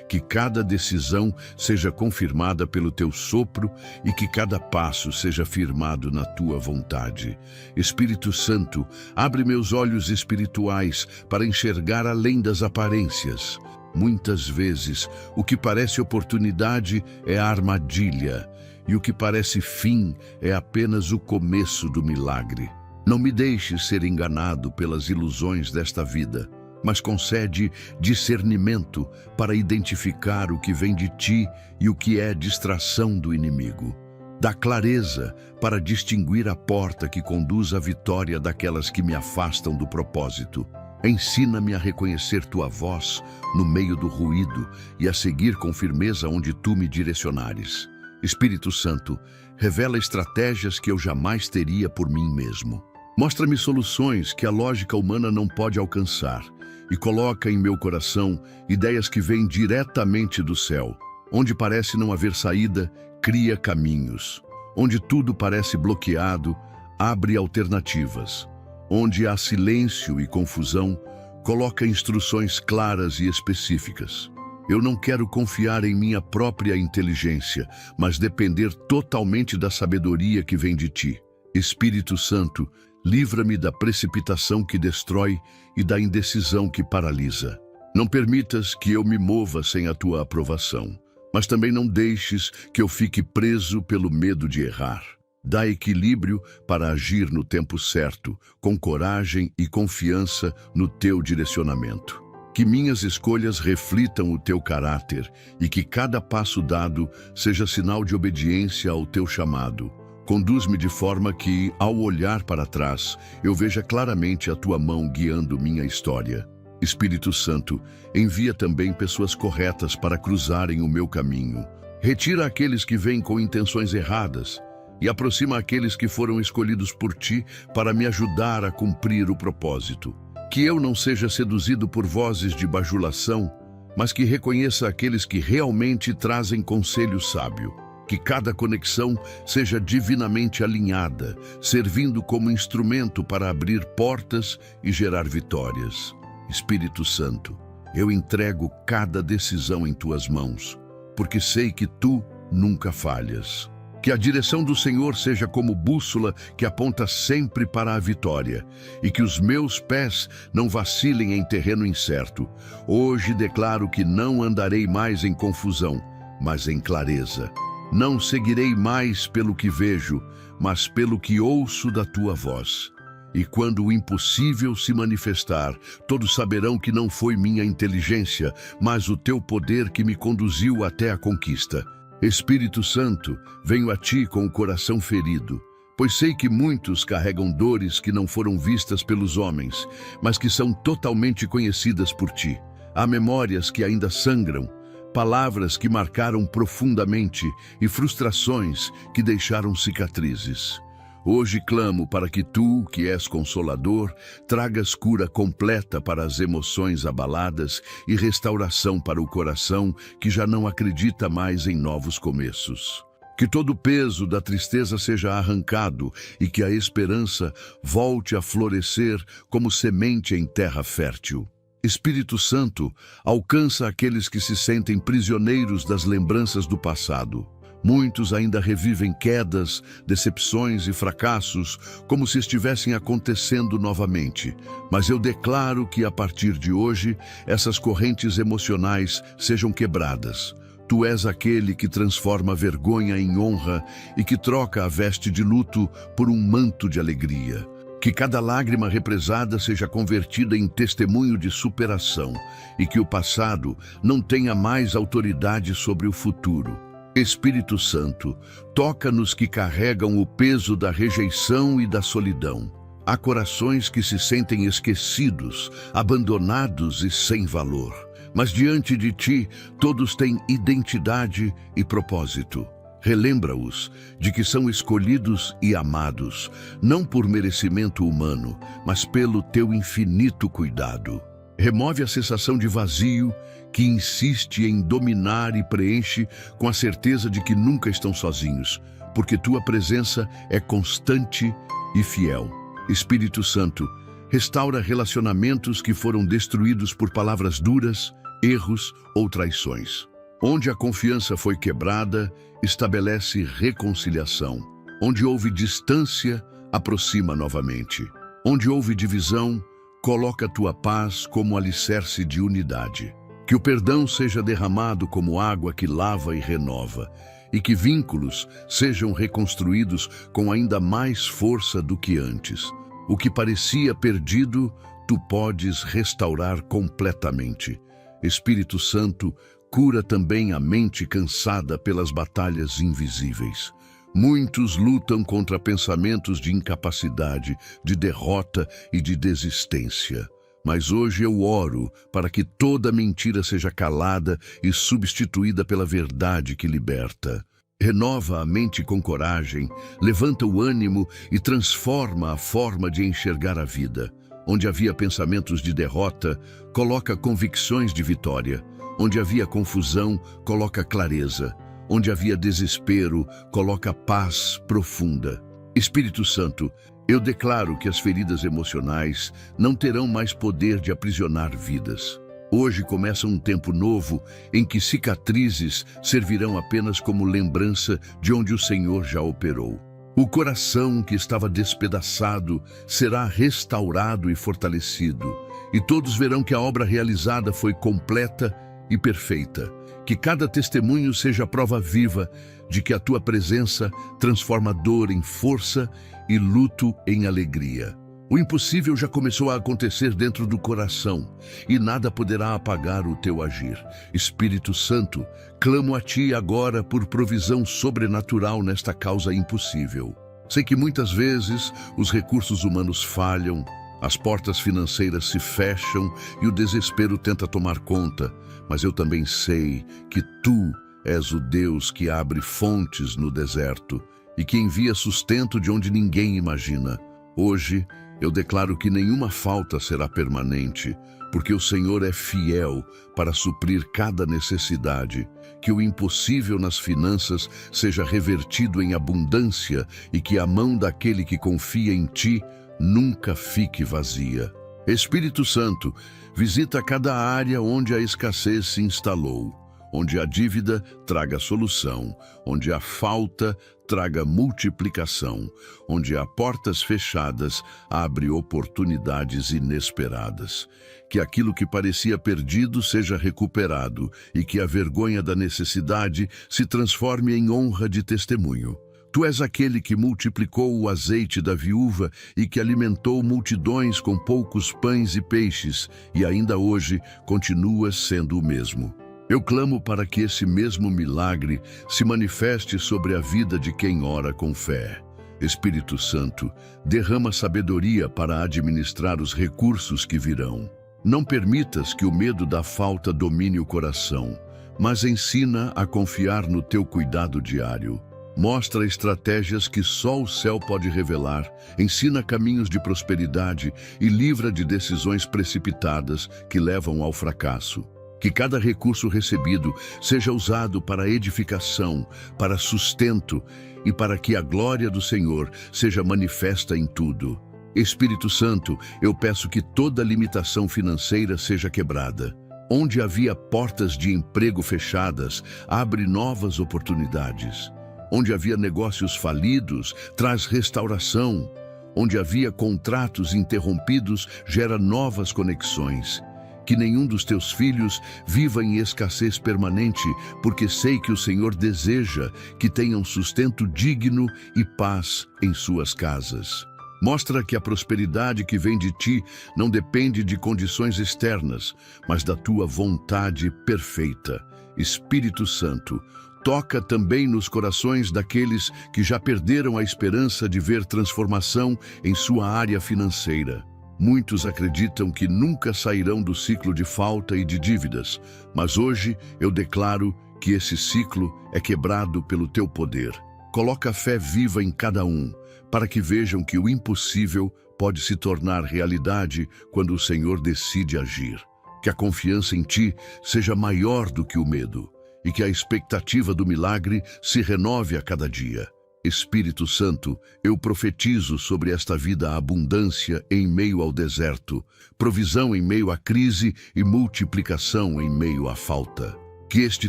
Que cada decisão seja confirmada pelo Teu sopro e que cada passo seja firmado na Tua vontade. Espírito Santo, abre meus olhos espirituais para enxergar além das aparências. Muitas vezes, o que parece oportunidade é a armadilha, e o que parece fim é apenas o começo do milagre. Não me deixes ser enganado pelas ilusões desta vida, mas concede discernimento para identificar o que vem de ti e o que é distração do inimigo. Dá clareza para distinguir a porta que conduz à vitória daquelas que me afastam do propósito. Ensina-me a reconhecer tua voz no meio do ruído e a seguir com firmeza onde tu me direcionares. Espírito Santo, revela estratégias que eu jamais teria por mim mesmo. Mostra-me soluções que a lógica humana não pode alcançar e coloca em meu coração ideias que vêm diretamente do céu. Onde parece não haver saída, cria caminhos. Onde tudo parece bloqueado, abre alternativas. Onde há silêncio e confusão, coloca instruções claras e específicas. Eu não quero confiar em minha própria inteligência, mas depender totalmente da sabedoria que vem de ti. Espírito Santo, livra-me da precipitação que destrói e da indecisão que paralisa. Não permitas que eu me mova sem a tua aprovação, mas também não deixes que eu fique preso pelo medo de errar. Dá equilíbrio para agir no tempo certo, com coragem e confiança no teu direcionamento. Que minhas escolhas reflitam o teu caráter e que cada passo dado seja sinal de obediência ao teu chamado. Conduz-me de forma que, ao olhar para trás, eu veja claramente a tua mão guiando minha história. Espírito Santo, envia também pessoas corretas para cruzarem o meu caminho. Retira aqueles que vêm com intenções erradas e aproxima aqueles que foram escolhidos por ti para me ajudar a cumprir o propósito. Que eu não seja seduzido por vozes de bajulação, mas que reconheça aqueles que realmente trazem conselho sábio. Que cada conexão seja divinamente alinhada, servindo como instrumento para abrir portas e gerar vitórias. Espírito Santo, eu entrego cada decisão em tuas mãos, porque sei que tu nunca falhas. Que a direção do Senhor seja como bússola que aponta sempre para a vitória, e que os meus pés não vacilem em terreno incerto. Hoje declaro que não andarei mais em confusão, mas em clareza. Não seguirei mais pelo que vejo, mas pelo que ouço da tua voz. E quando o impossível se manifestar, todos saberão que não foi minha inteligência, mas o teu poder que me conduziu até a conquista. Espírito Santo, venho a ti com o coração ferido, pois sei que muitos carregam dores que não foram vistas pelos homens, mas que são totalmente conhecidas por ti. Há memórias que ainda sangram, palavras que marcaram profundamente e frustrações que deixaram cicatrizes. Hoje clamo para que tu, que és consolador, tragas cura completa para as emoções abaladas e restauração para o coração que já não acredita mais em novos começos. Que todo o peso da tristeza seja arrancado e que a esperança volte a florescer como semente em terra fértil. Espírito Santo, alcança aqueles que se sentem prisioneiros das lembranças do passado. Muitos ainda revivem quedas, decepções e fracassos como se estivessem acontecendo novamente. Mas eu declaro que, a partir de hoje, essas correntes emocionais sejam quebradas. Tu és aquele que transforma a vergonha em honra e que troca a veste de luto por um manto de alegria. Que cada lágrima represada seja convertida em testemunho de superação e que o passado não tenha mais autoridade sobre o futuro. Espírito Santo, toca nos que carregam o peso da rejeição e da solidão. Há corações que se sentem esquecidos, abandonados e sem valor. Mas diante de ti, todos têm identidade e propósito. Relembra-os de que são escolhidos e amados, não por merecimento humano, mas pelo teu infinito cuidado. Remove a sensação de vazio que insiste em dominar e preenche com a certeza de que nunca estão sozinhos, porque tua presença é constante e fiel. Espírito Santo, restaura relacionamentos que foram destruídos por palavras duras, erros ou traições. Onde a confiança foi quebrada, estabelece reconciliação. Onde houve distância, aproxima novamente. Onde houve divisão, coloca tua paz como alicerce de unidade. Que o perdão seja derramado como água que lava e renova, e que vínculos sejam reconstruídos com ainda mais força do que antes. O que parecia perdido, tu podes restaurar completamente. Espírito Santo, cura também a mente cansada pelas batalhas invisíveis. Muitos lutam contra pensamentos de incapacidade, de derrota e de desistência. Mas hoje eu oro para que toda mentira seja calada e substituída pela verdade que liberta. Renova a mente com coragem, levanta o ânimo e transforma a forma de enxergar a vida. Onde havia pensamentos de derrota, coloca convicções de vitória. Onde havia confusão, coloca clareza. Onde havia desespero, coloca paz profunda. Espírito Santo, eu declaro que as feridas emocionais não terão mais poder de aprisionar vidas. Hoje começa um tempo novo em que cicatrizes servirão apenas como lembrança de onde o Senhor já operou. O coração que estava despedaçado será restaurado e fortalecido, e todos verão que a obra realizada foi completa e perfeita. Que cada testemunho seja prova viva de que a tua presença transforma dor em força e luto em alegria. O impossível já começou a acontecer dentro do coração, e nada poderá apagar o teu agir. Espírito Santo, clamo a ti agora por provisão sobrenatural nesta causa impossível. Sei que muitas vezes os recursos humanos falham, as portas financeiras se fecham e o desespero tenta tomar conta, mas eu também sei que tu és o Deus que abre fontes no deserto e que envia sustento de onde ninguém imagina. Hoje, eu declaro que nenhuma falta será permanente, porque o Senhor é fiel para suprir cada necessidade. Que o impossível nas finanças seja revertido em abundância e que a mão daquele que confia em ti nunca fique vazia. Espírito Santo, visita cada área onde a escassez se instalou. Onde a dívida, traga solução. Onde a falta, traga multiplicação. Onde há portas fechadas, abre oportunidades inesperadas. Que aquilo que parecia perdido seja recuperado e que a vergonha da necessidade se transforme em honra de testemunho. Tu és aquele que multiplicou o azeite da viúva e que alimentou multidões com poucos pães e peixes, e ainda hoje continuas sendo o mesmo. Eu clamo para que esse mesmo milagre se manifeste sobre a vida de quem ora com fé. Espírito Santo, derrama sabedoria para administrar os recursos que virão. Não permitas que o medo da falta domine o coração, mas ensina a confiar no teu cuidado diário. Mostra estratégias que só o céu pode revelar, ensina caminhos de prosperidade e livra de decisões precipitadas que levam ao fracasso. Que cada recurso recebido seja usado para edificação, para sustento e para que a glória do Senhor seja manifesta em tudo. Espírito Santo, eu peço que toda limitação financeira seja quebrada. Onde havia portas de emprego fechadas, abre novas oportunidades. Onde havia negócios falidos, traz restauração. Onde havia contratos interrompidos, gera novas conexões. Que nenhum dos teus filhos viva em escassez permanente, porque sei que o Senhor deseja que tenham sustento digno e paz em suas casas. Mostra que a prosperidade que vem de ti não depende de condições externas, mas da tua vontade perfeita. Espírito Santo, toca também nos corações daqueles que já perderam a esperança de ver transformação em sua área financeira. Muitos acreditam que nunca sairão do ciclo de falta e de dívidas, mas hoje eu declaro que esse ciclo é quebrado pelo teu poder. Coloca a fé viva em cada um, para que vejam que o impossível pode se tornar realidade quando o Senhor decide agir. Que a confiança em ti seja maior do que o medo, e que a expectativa do milagre se renove a cada dia. Espírito Santo, eu profetizo sobre esta vida a abundância em meio ao deserto, provisão em meio à crise e multiplicação em meio à falta. Que este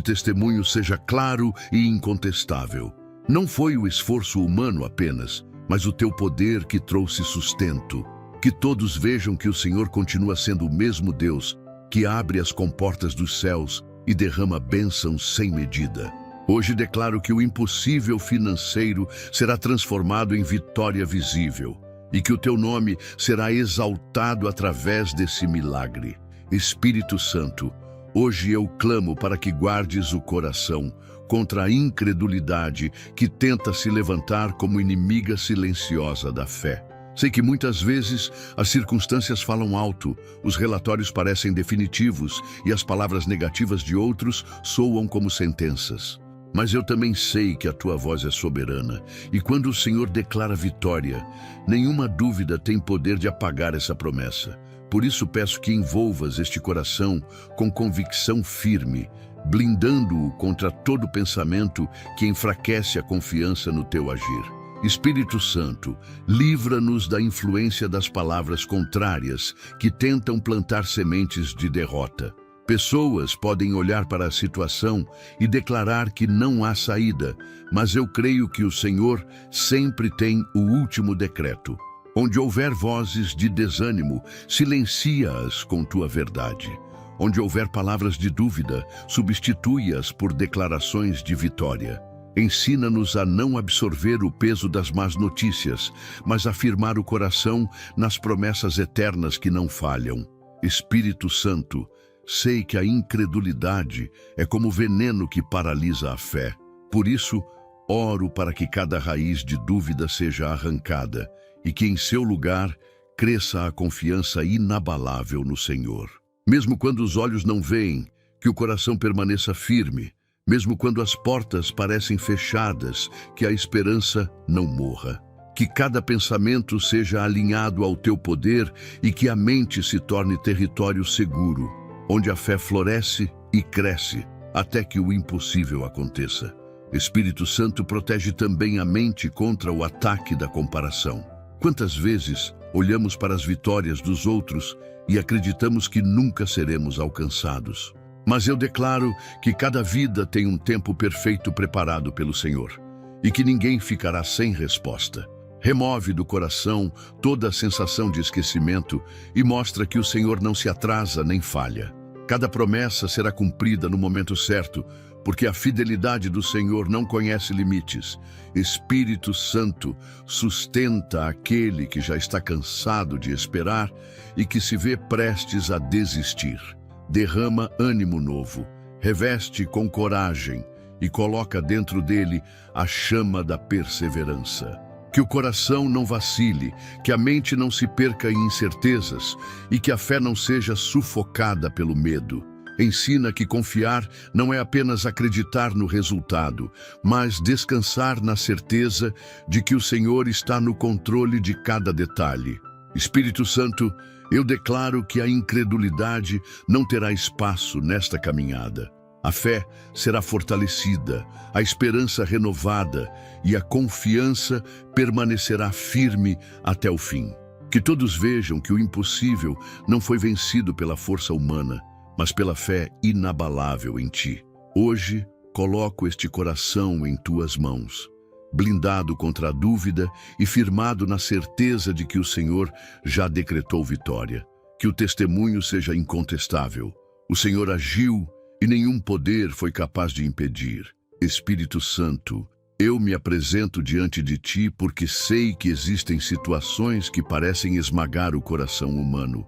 testemunho seja claro e incontestável. Não foi o esforço humano apenas, mas o teu poder que trouxe sustento. Que todos vejam que o Senhor continua sendo o mesmo Deus, que abre as comportas dos céus e derrama bênçãos sem medida. Hoje declaro que o impossível financeiro será transformado em vitória visível e que o teu nome será exaltado através desse milagre. Espírito Santo, hoje eu clamo para que guardes o coração contra a incredulidade que tenta se levantar como inimiga silenciosa da fé. Sei que muitas vezes as circunstâncias falam alto, os relatórios parecem definitivos e as palavras negativas de outros soam como sentenças. Mas eu também sei que a tua voz é soberana, e quando o Senhor declara vitória, nenhuma dúvida tem poder de apagar essa promessa. Por isso peço que envolvas este coração com convicção firme, blindando-o contra todo pensamento que enfraquece a confiança no teu agir. Espírito Santo, livra-nos da influência das palavras contrárias que tentam plantar sementes de derrota. Pessoas podem olhar para a situação e declarar que não há saída, mas eu creio que o Senhor sempre tem o último decreto. Onde houver vozes de desânimo, silencia-as com tua verdade. Onde houver palavras de dúvida, substitui-as por declarações de vitória. Ensina-nos a não absorver o peso das más notícias, mas a firmar o coração nas promessas eternas que não falham. Espírito Santo, sei que a incredulidade é como veneno que paralisa a fé. Por isso, oro para que cada raiz de dúvida seja arrancada e que em seu lugar cresça a confiança inabalável no Senhor. Mesmo quando os olhos não veem, que o coração permaneça firme. Mesmo quando as portas parecem fechadas, que a esperança não morra. Que cada pensamento seja alinhado ao teu poder e que a mente se torne território seguro, onde a fé floresce e cresce, até que o impossível aconteça. Espírito Santo, protege também a mente contra o ataque da comparação. Quantas vezes olhamos para as vitórias dos outros e acreditamos que nunca seremos alcançados? Mas eu declaro que cada vida tem um tempo perfeito preparado pelo Senhor e que ninguém ficará sem resposta. Remove do coração toda a sensação de esquecimento e mostra que o Senhor não se atrasa nem falha. Cada promessa será cumprida no momento certo, porque a fidelidade do Senhor não conhece limites. Espírito Santo, sustenta aquele que já está cansado de esperar e que se vê prestes a desistir. Derrama ânimo novo, reveste com coragem e coloca dentro dele a chama da perseverança. Que o coração não vacile, que a mente não se perca em incertezas e que a fé não seja sufocada pelo medo. Ensina que confiar não é apenas acreditar no resultado, mas descansar na certeza de que o Senhor está no controle de cada detalhe. Espírito Santo, eu declaro que a incredulidade não terá espaço nesta caminhada. A fé será fortalecida, a esperança renovada e a confiança permanecerá firme até o fim. Que todos vejam que o impossível não foi vencido pela força humana, mas pela fé inabalável em Ti. Hoje, coloco este coração em Tuas mãos, blindado contra a dúvida e firmado na certeza de que o Senhor já decretou vitória. Que o testemunho seja incontestável. O Senhor agiu e nenhum poder foi capaz de impedir. Espírito Santo, eu me apresento diante de Ti porque sei que existem situações que parecem esmagar o coração humano,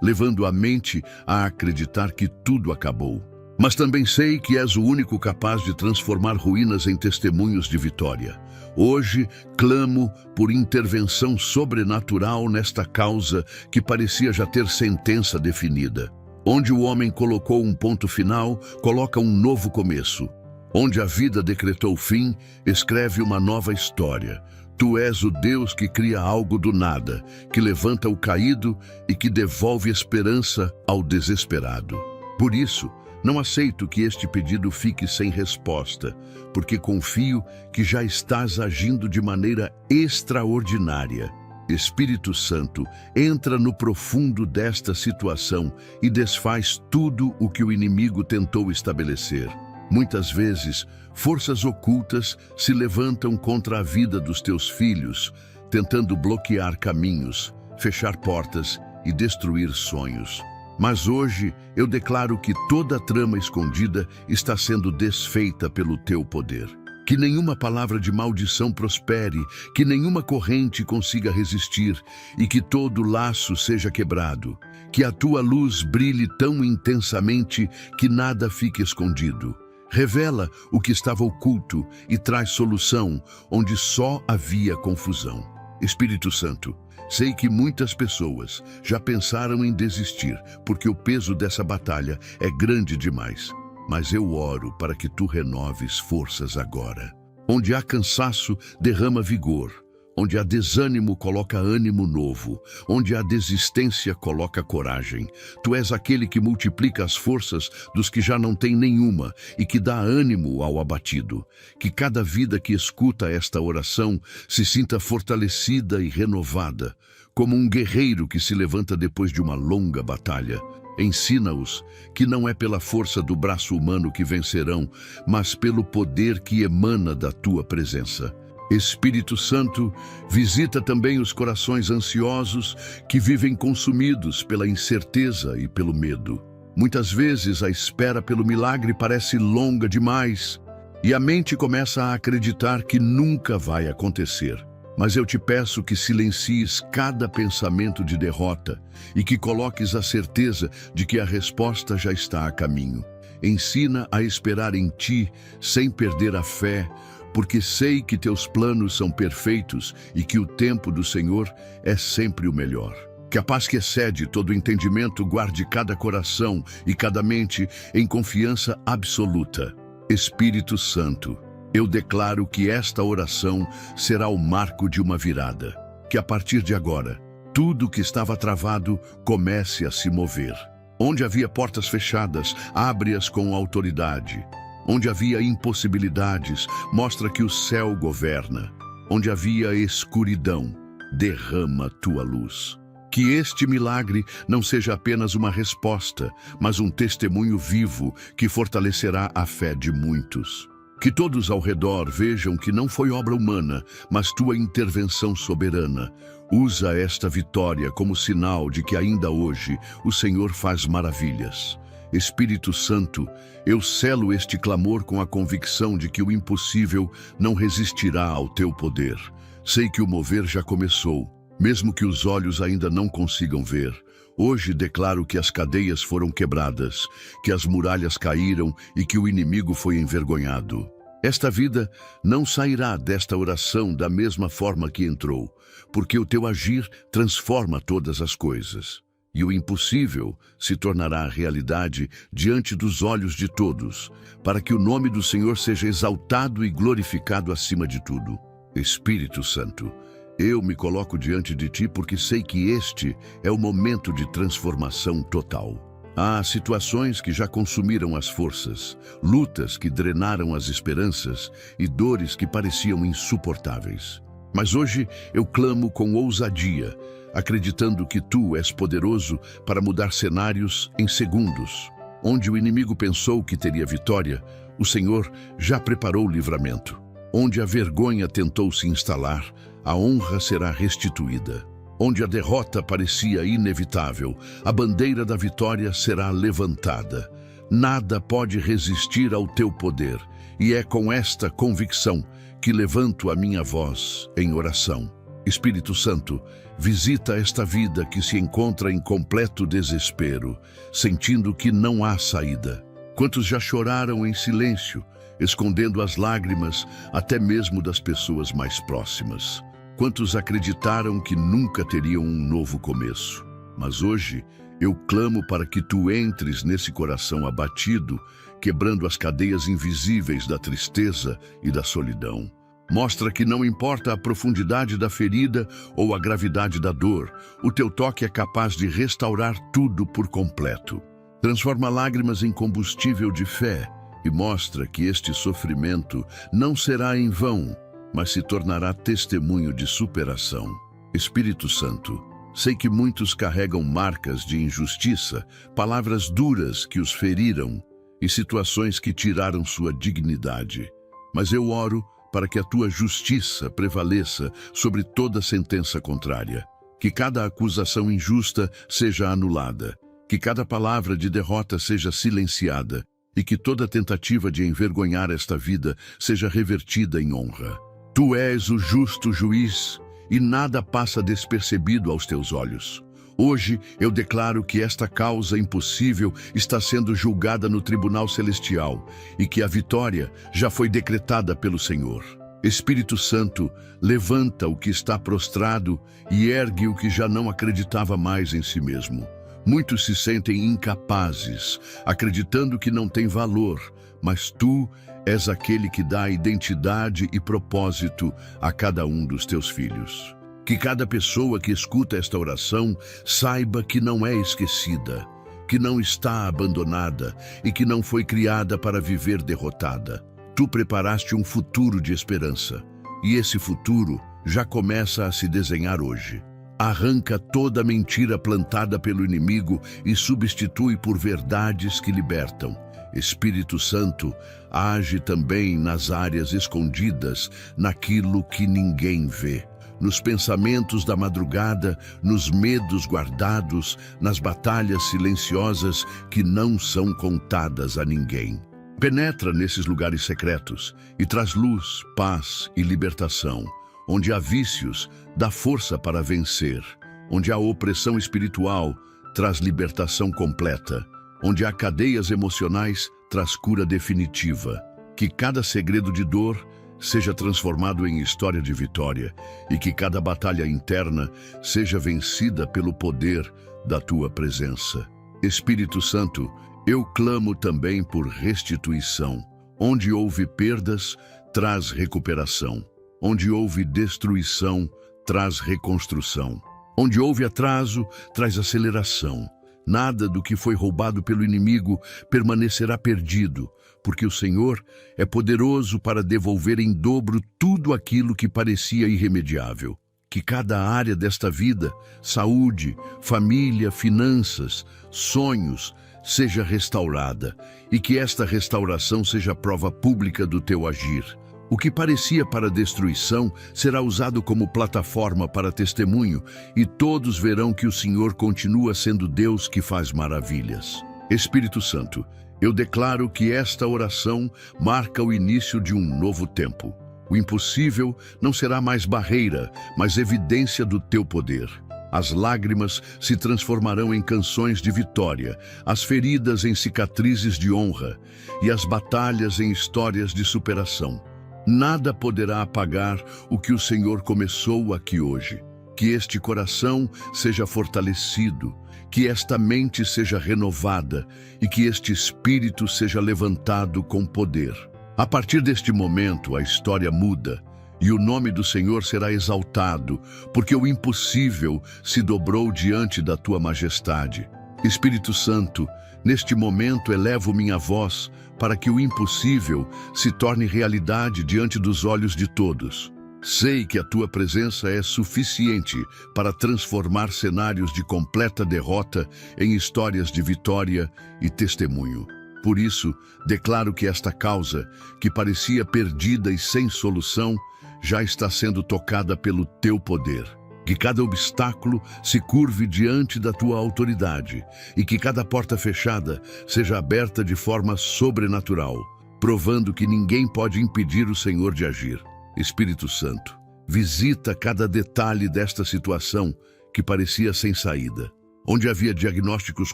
levando a mente a acreditar que tudo acabou. Mas também sei que és o único capaz de transformar ruínas em testemunhos de vitória. Hoje, clamo por intervenção sobrenatural nesta causa que parecia já ter sentença definida. Onde o homem colocou um ponto final, coloca um novo começo. Onde a vida decretou fim, escreve uma nova história. Tu és o Deus que cria algo do nada, que levanta o caído e que devolve esperança ao desesperado. Por isso, não aceito que este pedido fique sem resposta, porque confio que já estás agindo de maneira extraordinária. Espírito Santo, entra no profundo desta situação e desfaz tudo o que o inimigo tentou estabelecer. Muitas vezes, forças ocultas se levantam contra a vida dos teus filhos, tentando bloquear caminhos, fechar portas e destruir sonhos. Mas hoje eu declaro que toda trama escondida está sendo desfeita pelo teu poder. Que nenhuma palavra de maldição prospere, que nenhuma corrente consiga resistir e que todo laço seja quebrado. Que a tua luz brilhe tão intensamente que nada fique escondido. Revela o que estava oculto e traz solução onde só havia confusão. Espírito Santo, sei que muitas pessoas já pensaram em desistir porque o peso dessa batalha é grande demais. Mas eu oro para que tu renoves forças agora. Onde há cansaço, derrama vigor. Onde há desânimo, coloca ânimo novo. Onde há desistência, coloca coragem. Tu és aquele que multiplica as forças dos que já não têm nenhuma e que dá ânimo ao abatido. Que cada vida que escuta esta oração se sinta fortalecida e renovada, como um guerreiro que se levanta depois de uma longa batalha. Ensina-os que não é pela força do braço humano que vencerão, mas pelo poder que emana da tua presença. Espírito Santo, visita também os corações ansiosos que vivem consumidos pela incerteza e pelo medo. Muitas vezes a espera pelo milagre parece longa demais e a mente começa a acreditar que nunca vai acontecer. Mas eu te peço que silencies cada pensamento de derrota e que coloques a certeza de que a resposta já está a caminho. Ensina a esperar em Ti sem perder a fé, porque sei que Teus planos são perfeitos e que o tempo do Senhor é sempre o melhor. Que a paz que excede todo entendimento guarde cada coração e cada mente em confiança absoluta. Espírito Santo, eu declaro que esta oração será o marco de uma virada. Que a partir de agora, tudo que estava travado comece a se mover. Onde havia portas fechadas, abre-as com autoridade. Onde havia impossibilidades, mostra que o céu governa. Onde havia escuridão, derrama tua luz. Que este milagre não seja apenas uma resposta, mas um testemunho vivo que fortalecerá a fé de muitos. Que todos ao redor vejam que não foi obra humana, mas tua intervenção soberana. Usa esta vitória como sinal de que ainda hoje o Senhor faz maravilhas. Espírito Santo, eu selo este clamor com a convicção de que o impossível não resistirá ao teu poder. Sei que o mover já começou, mesmo que os olhos ainda não consigam ver. Hoje declaro que as cadeias foram quebradas, que as muralhas caíram e que o inimigo foi envergonhado. Esta vida não sairá desta oração da mesma forma que entrou, porque o teu agir transforma todas as coisas. E o impossível se tornará realidade diante dos olhos de todos, para que o nome do Senhor seja exaltado e glorificado acima de tudo. Espírito Santo, eu me coloco diante de ti porque sei que este é o momento de transformação total. Há situações que já consumiram as forças, lutas que drenaram as esperanças e dores que pareciam insuportáveis. Mas hoje eu clamo com ousadia, acreditando que tu és poderoso para mudar cenários em segundos. Onde o inimigo pensou que teria vitória, o Senhor já preparou o livramento. Onde a vergonha tentou se instalar, a honra será restituída. Onde a derrota parecia inevitável, a bandeira da vitória será levantada. Nada pode resistir ao teu poder, e é com esta convicção que levanto a minha voz em oração. Espírito Santo, visita esta vida que se encontra em completo desespero, sentindo que não há saída. Quantos já choraram em silêncio, escondendo as lágrimas até mesmo das pessoas mais próximas? Quantos acreditaram que nunca teriam um novo começo? Mas hoje eu clamo para que tu entres nesse coração abatido, quebrando as cadeias invisíveis da tristeza e da solidão. Mostra que não importa a profundidade da ferida ou a gravidade da dor, o teu toque é capaz de restaurar tudo por completo. Transforma lágrimas em combustível de fé e mostra que este sofrimento não será em vão, mas se tornará testemunho de superação. Espírito Santo, sei que muitos carregam marcas de injustiça, palavras duras que os feriram e situações que tiraram sua dignidade. Mas eu oro para que a tua justiça prevaleça sobre toda sentença contrária, que cada acusação injusta seja anulada, que cada palavra de derrota seja silenciada e que toda tentativa de envergonhar esta vida seja revertida em honra. Tu és o justo juiz e nada passa despercebido aos teus olhos. Hoje eu declaro que esta causa impossível está sendo julgada no tribunal celestial e que a vitória já foi decretada pelo Senhor. Espírito Santo, levanta o que está prostrado e ergue o que já não acreditava mais em si mesmo. Muitos se sentem incapazes, acreditando que não tem valor, mas tu és aquele que dá identidade e propósito a cada um dos teus filhos. Que cada pessoa que escuta esta oração saiba que não é esquecida, que não está abandonada e que não foi criada para viver derrotada. Tu preparaste um futuro de esperança, e esse futuro já começa a se desenhar hoje. Arranca toda mentira plantada pelo inimigo e substitui por verdades que libertam. Espírito Santo, age também nas áreas escondidas, naquilo que ninguém vê. Nos pensamentos da madrugada, nos medos guardados, nas batalhas silenciosas que não são contadas a ninguém. Penetra nesses lugares secretos e traz luz, paz e libertação. Onde há vícios, dá força para vencer. Onde há opressão espiritual, traz libertação completa. Onde há cadeias emocionais, traz cura definitiva. Que cada segredo de dor seja transformado em história de vitória e que cada batalha interna seja vencida pelo poder da tua presença. Espírito Santo, eu clamo também por restituição. Onde houve perdas, traz recuperação. Onde houve destruição, traz reconstrução. Onde houve atraso, traz aceleração. Nada do que foi roubado pelo inimigo permanecerá perdido, porque o Senhor é poderoso para devolver em dobro tudo aquilo que parecia irremediável. Que cada área desta vida, saúde, família, finanças, sonhos, seja restaurada e que esta restauração seja prova pública do teu agir. O que parecia para destruição será usado como plataforma para testemunho e todos verão que o Senhor continua sendo Deus que faz maravilhas. Espírito Santo, eu declaro que esta oração marca o início de um novo tempo. O impossível não será mais barreira, mas evidência do teu poder. As lágrimas se transformarão em canções de vitória, as feridas em cicatrizes de honra e as batalhas em histórias de superação. Nada poderá apagar o que o Senhor começou aqui hoje. Que este coração seja fortalecido, que esta mente seja renovada e que este espírito seja levantado com poder. A partir deste momento, a história muda e o nome do Senhor será exaltado, porque o impossível se dobrou diante da tua majestade. Espírito Santo, neste momento elevo minha voz para que o impossível se torne realidade diante dos olhos de todos. Sei que a tua presença é suficiente para transformar cenários de completa derrota em histórias de vitória e testemunho. Por isso, declaro que esta causa, que parecia perdida e sem solução, já está sendo tocada pelo teu poder. Que cada obstáculo se curve diante da tua autoridade e que cada porta fechada seja aberta de forma sobrenatural, provando que ninguém pode impedir o Senhor de agir. Espírito Santo, visita cada detalhe desta situação que parecia sem saída. Onde havia diagnósticos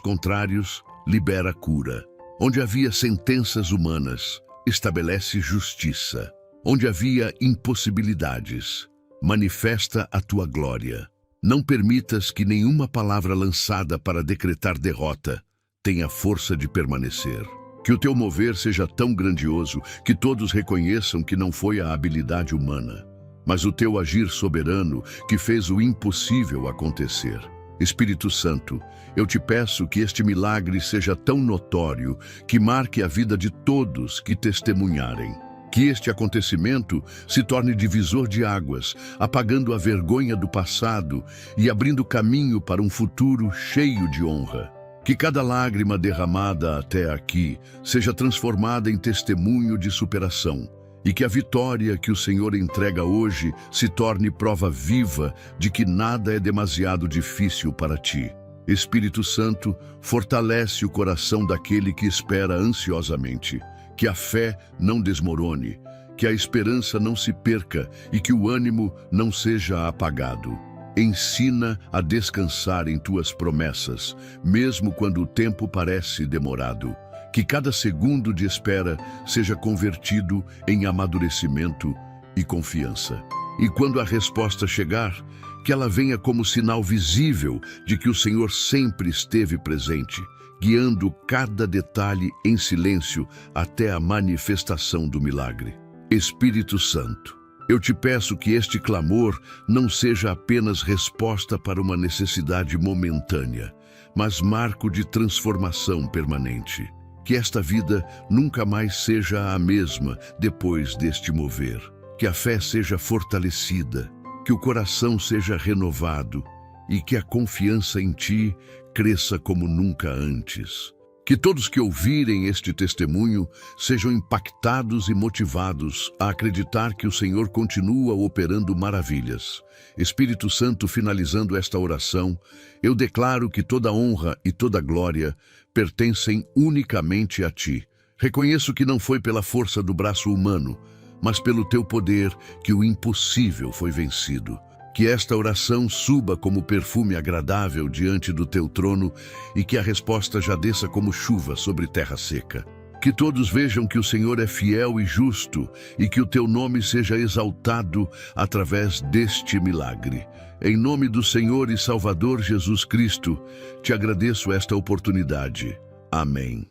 contrários, libera cura. Onde havia sentenças humanas, estabelece justiça. Onde havia impossibilidades, manifesta a tua glória. Não permitas que nenhuma palavra lançada para decretar derrota tenha força de permanecer. Que o teu mover seja tão grandioso que todos reconheçam que não foi a habilidade humana, mas o teu agir soberano que fez o impossível acontecer. Espírito Santo, eu te peço que este milagre seja tão notório que marque a vida de todos que testemunharem. Que este acontecimento se torne divisor de águas, apagando a vergonha do passado e abrindo caminho para um futuro cheio de honra. Que cada lágrima derramada até aqui seja transformada em testemunho de superação e que a vitória que o Senhor entrega hoje se torne prova viva de que nada é demasiado difícil para ti. Espírito Santo, fortalece o coração daquele que espera ansiosamente. Que a fé não desmorone, que a esperança não se perca e que o ânimo não seja apagado. Ensina a descansar em tuas promessas, mesmo quando o tempo parece demorado. Que cada segundo de espera seja convertido em amadurecimento e confiança. E quando a resposta chegar, que ela venha como sinal visível de que o Senhor sempre esteve presente, guiando cada detalhe em silêncio até a manifestação do milagre. Espírito Santo, eu te peço que este clamor não seja apenas resposta para uma necessidade momentânea, mas marco de transformação permanente. Que esta vida nunca mais seja a mesma depois deste mover. Que a fé seja fortalecida, que o coração seja renovado e que a confiança em ti cresça como nunca antes. Que todos que ouvirem este testemunho sejam impactados e motivados a acreditar que o Senhor continua operando maravilhas. Espírito Santo, finalizando esta oração, eu declaro que toda honra e toda glória pertencem unicamente a ti. Reconheço que não foi pela força do braço humano, mas pelo teu poder que o impossível foi vencido. Que esta oração suba como perfume agradável diante do teu trono e que a resposta já desça como chuva sobre terra seca. Que todos vejam que o Senhor é fiel e justo e que o teu nome seja exaltado através deste milagre. Em nome do Senhor e Salvador Jesus Cristo, te agradeço esta oportunidade. Amém.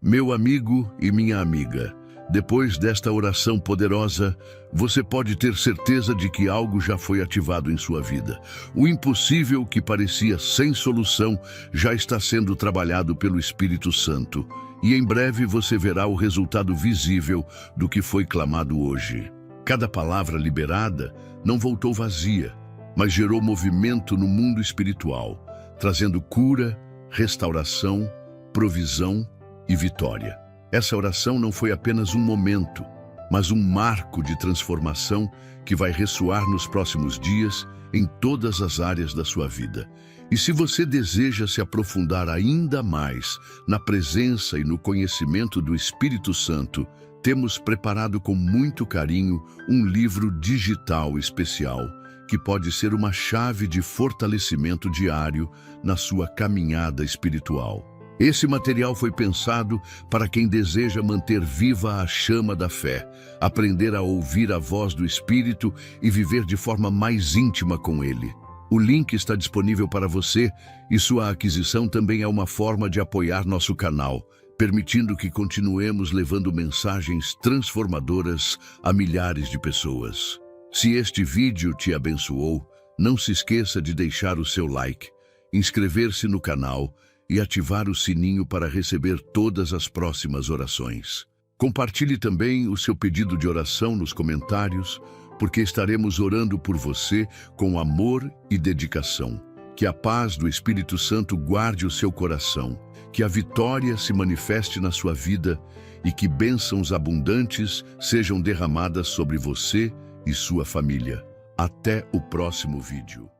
Meu amigo e minha amiga, depois desta oração poderosa, você pode ter certeza de que algo já foi ativado em sua vida. O impossível que parecia sem solução já está sendo trabalhado pelo Espírito Santo. E em breve você verá o resultado visível do que foi clamado hoje. Cada palavra liberada não voltou vazia, mas gerou movimento no mundo espiritual, trazendo cura, restauração, provisão e vitória. Essa oração não foi apenas um momento, mas um marco de transformação que vai ressoar nos próximos dias em todas as áreas da sua vida. E se você deseja se aprofundar ainda mais na presença e no conhecimento do Espírito Santo, temos preparado com muito carinho um livro digital especial, que pode ser uma chave de fortalecimento diário na sua caminhada espiritual. Esse material foi pensado para quem deseja manter viva a chama da fé, aprender a ouvir a voz do Espírito e viver de forma mais íntima com Ele. O link está disponível para você e sua aquisição também é uma forma de apoiar nosso canal, permitindo que continuemos levando mensagens transformadoras a milhares de pessoas. Se este vídeo te abençoou, não se esqueça de deixar o seu like, inscrever-se no canal e ativar o sininho para receber todas as próximas orações. Compartilhe também o seu pedido de oração nos comentários, porque estaremos orando por você com amor e dedicação. Que a paz do Espírito Santo guarde o seu coração, que a vitória se manifeste na sua vida e que bênçãos abundantes sejam derramadas sobre você e sua família. Até o próximo vídeo.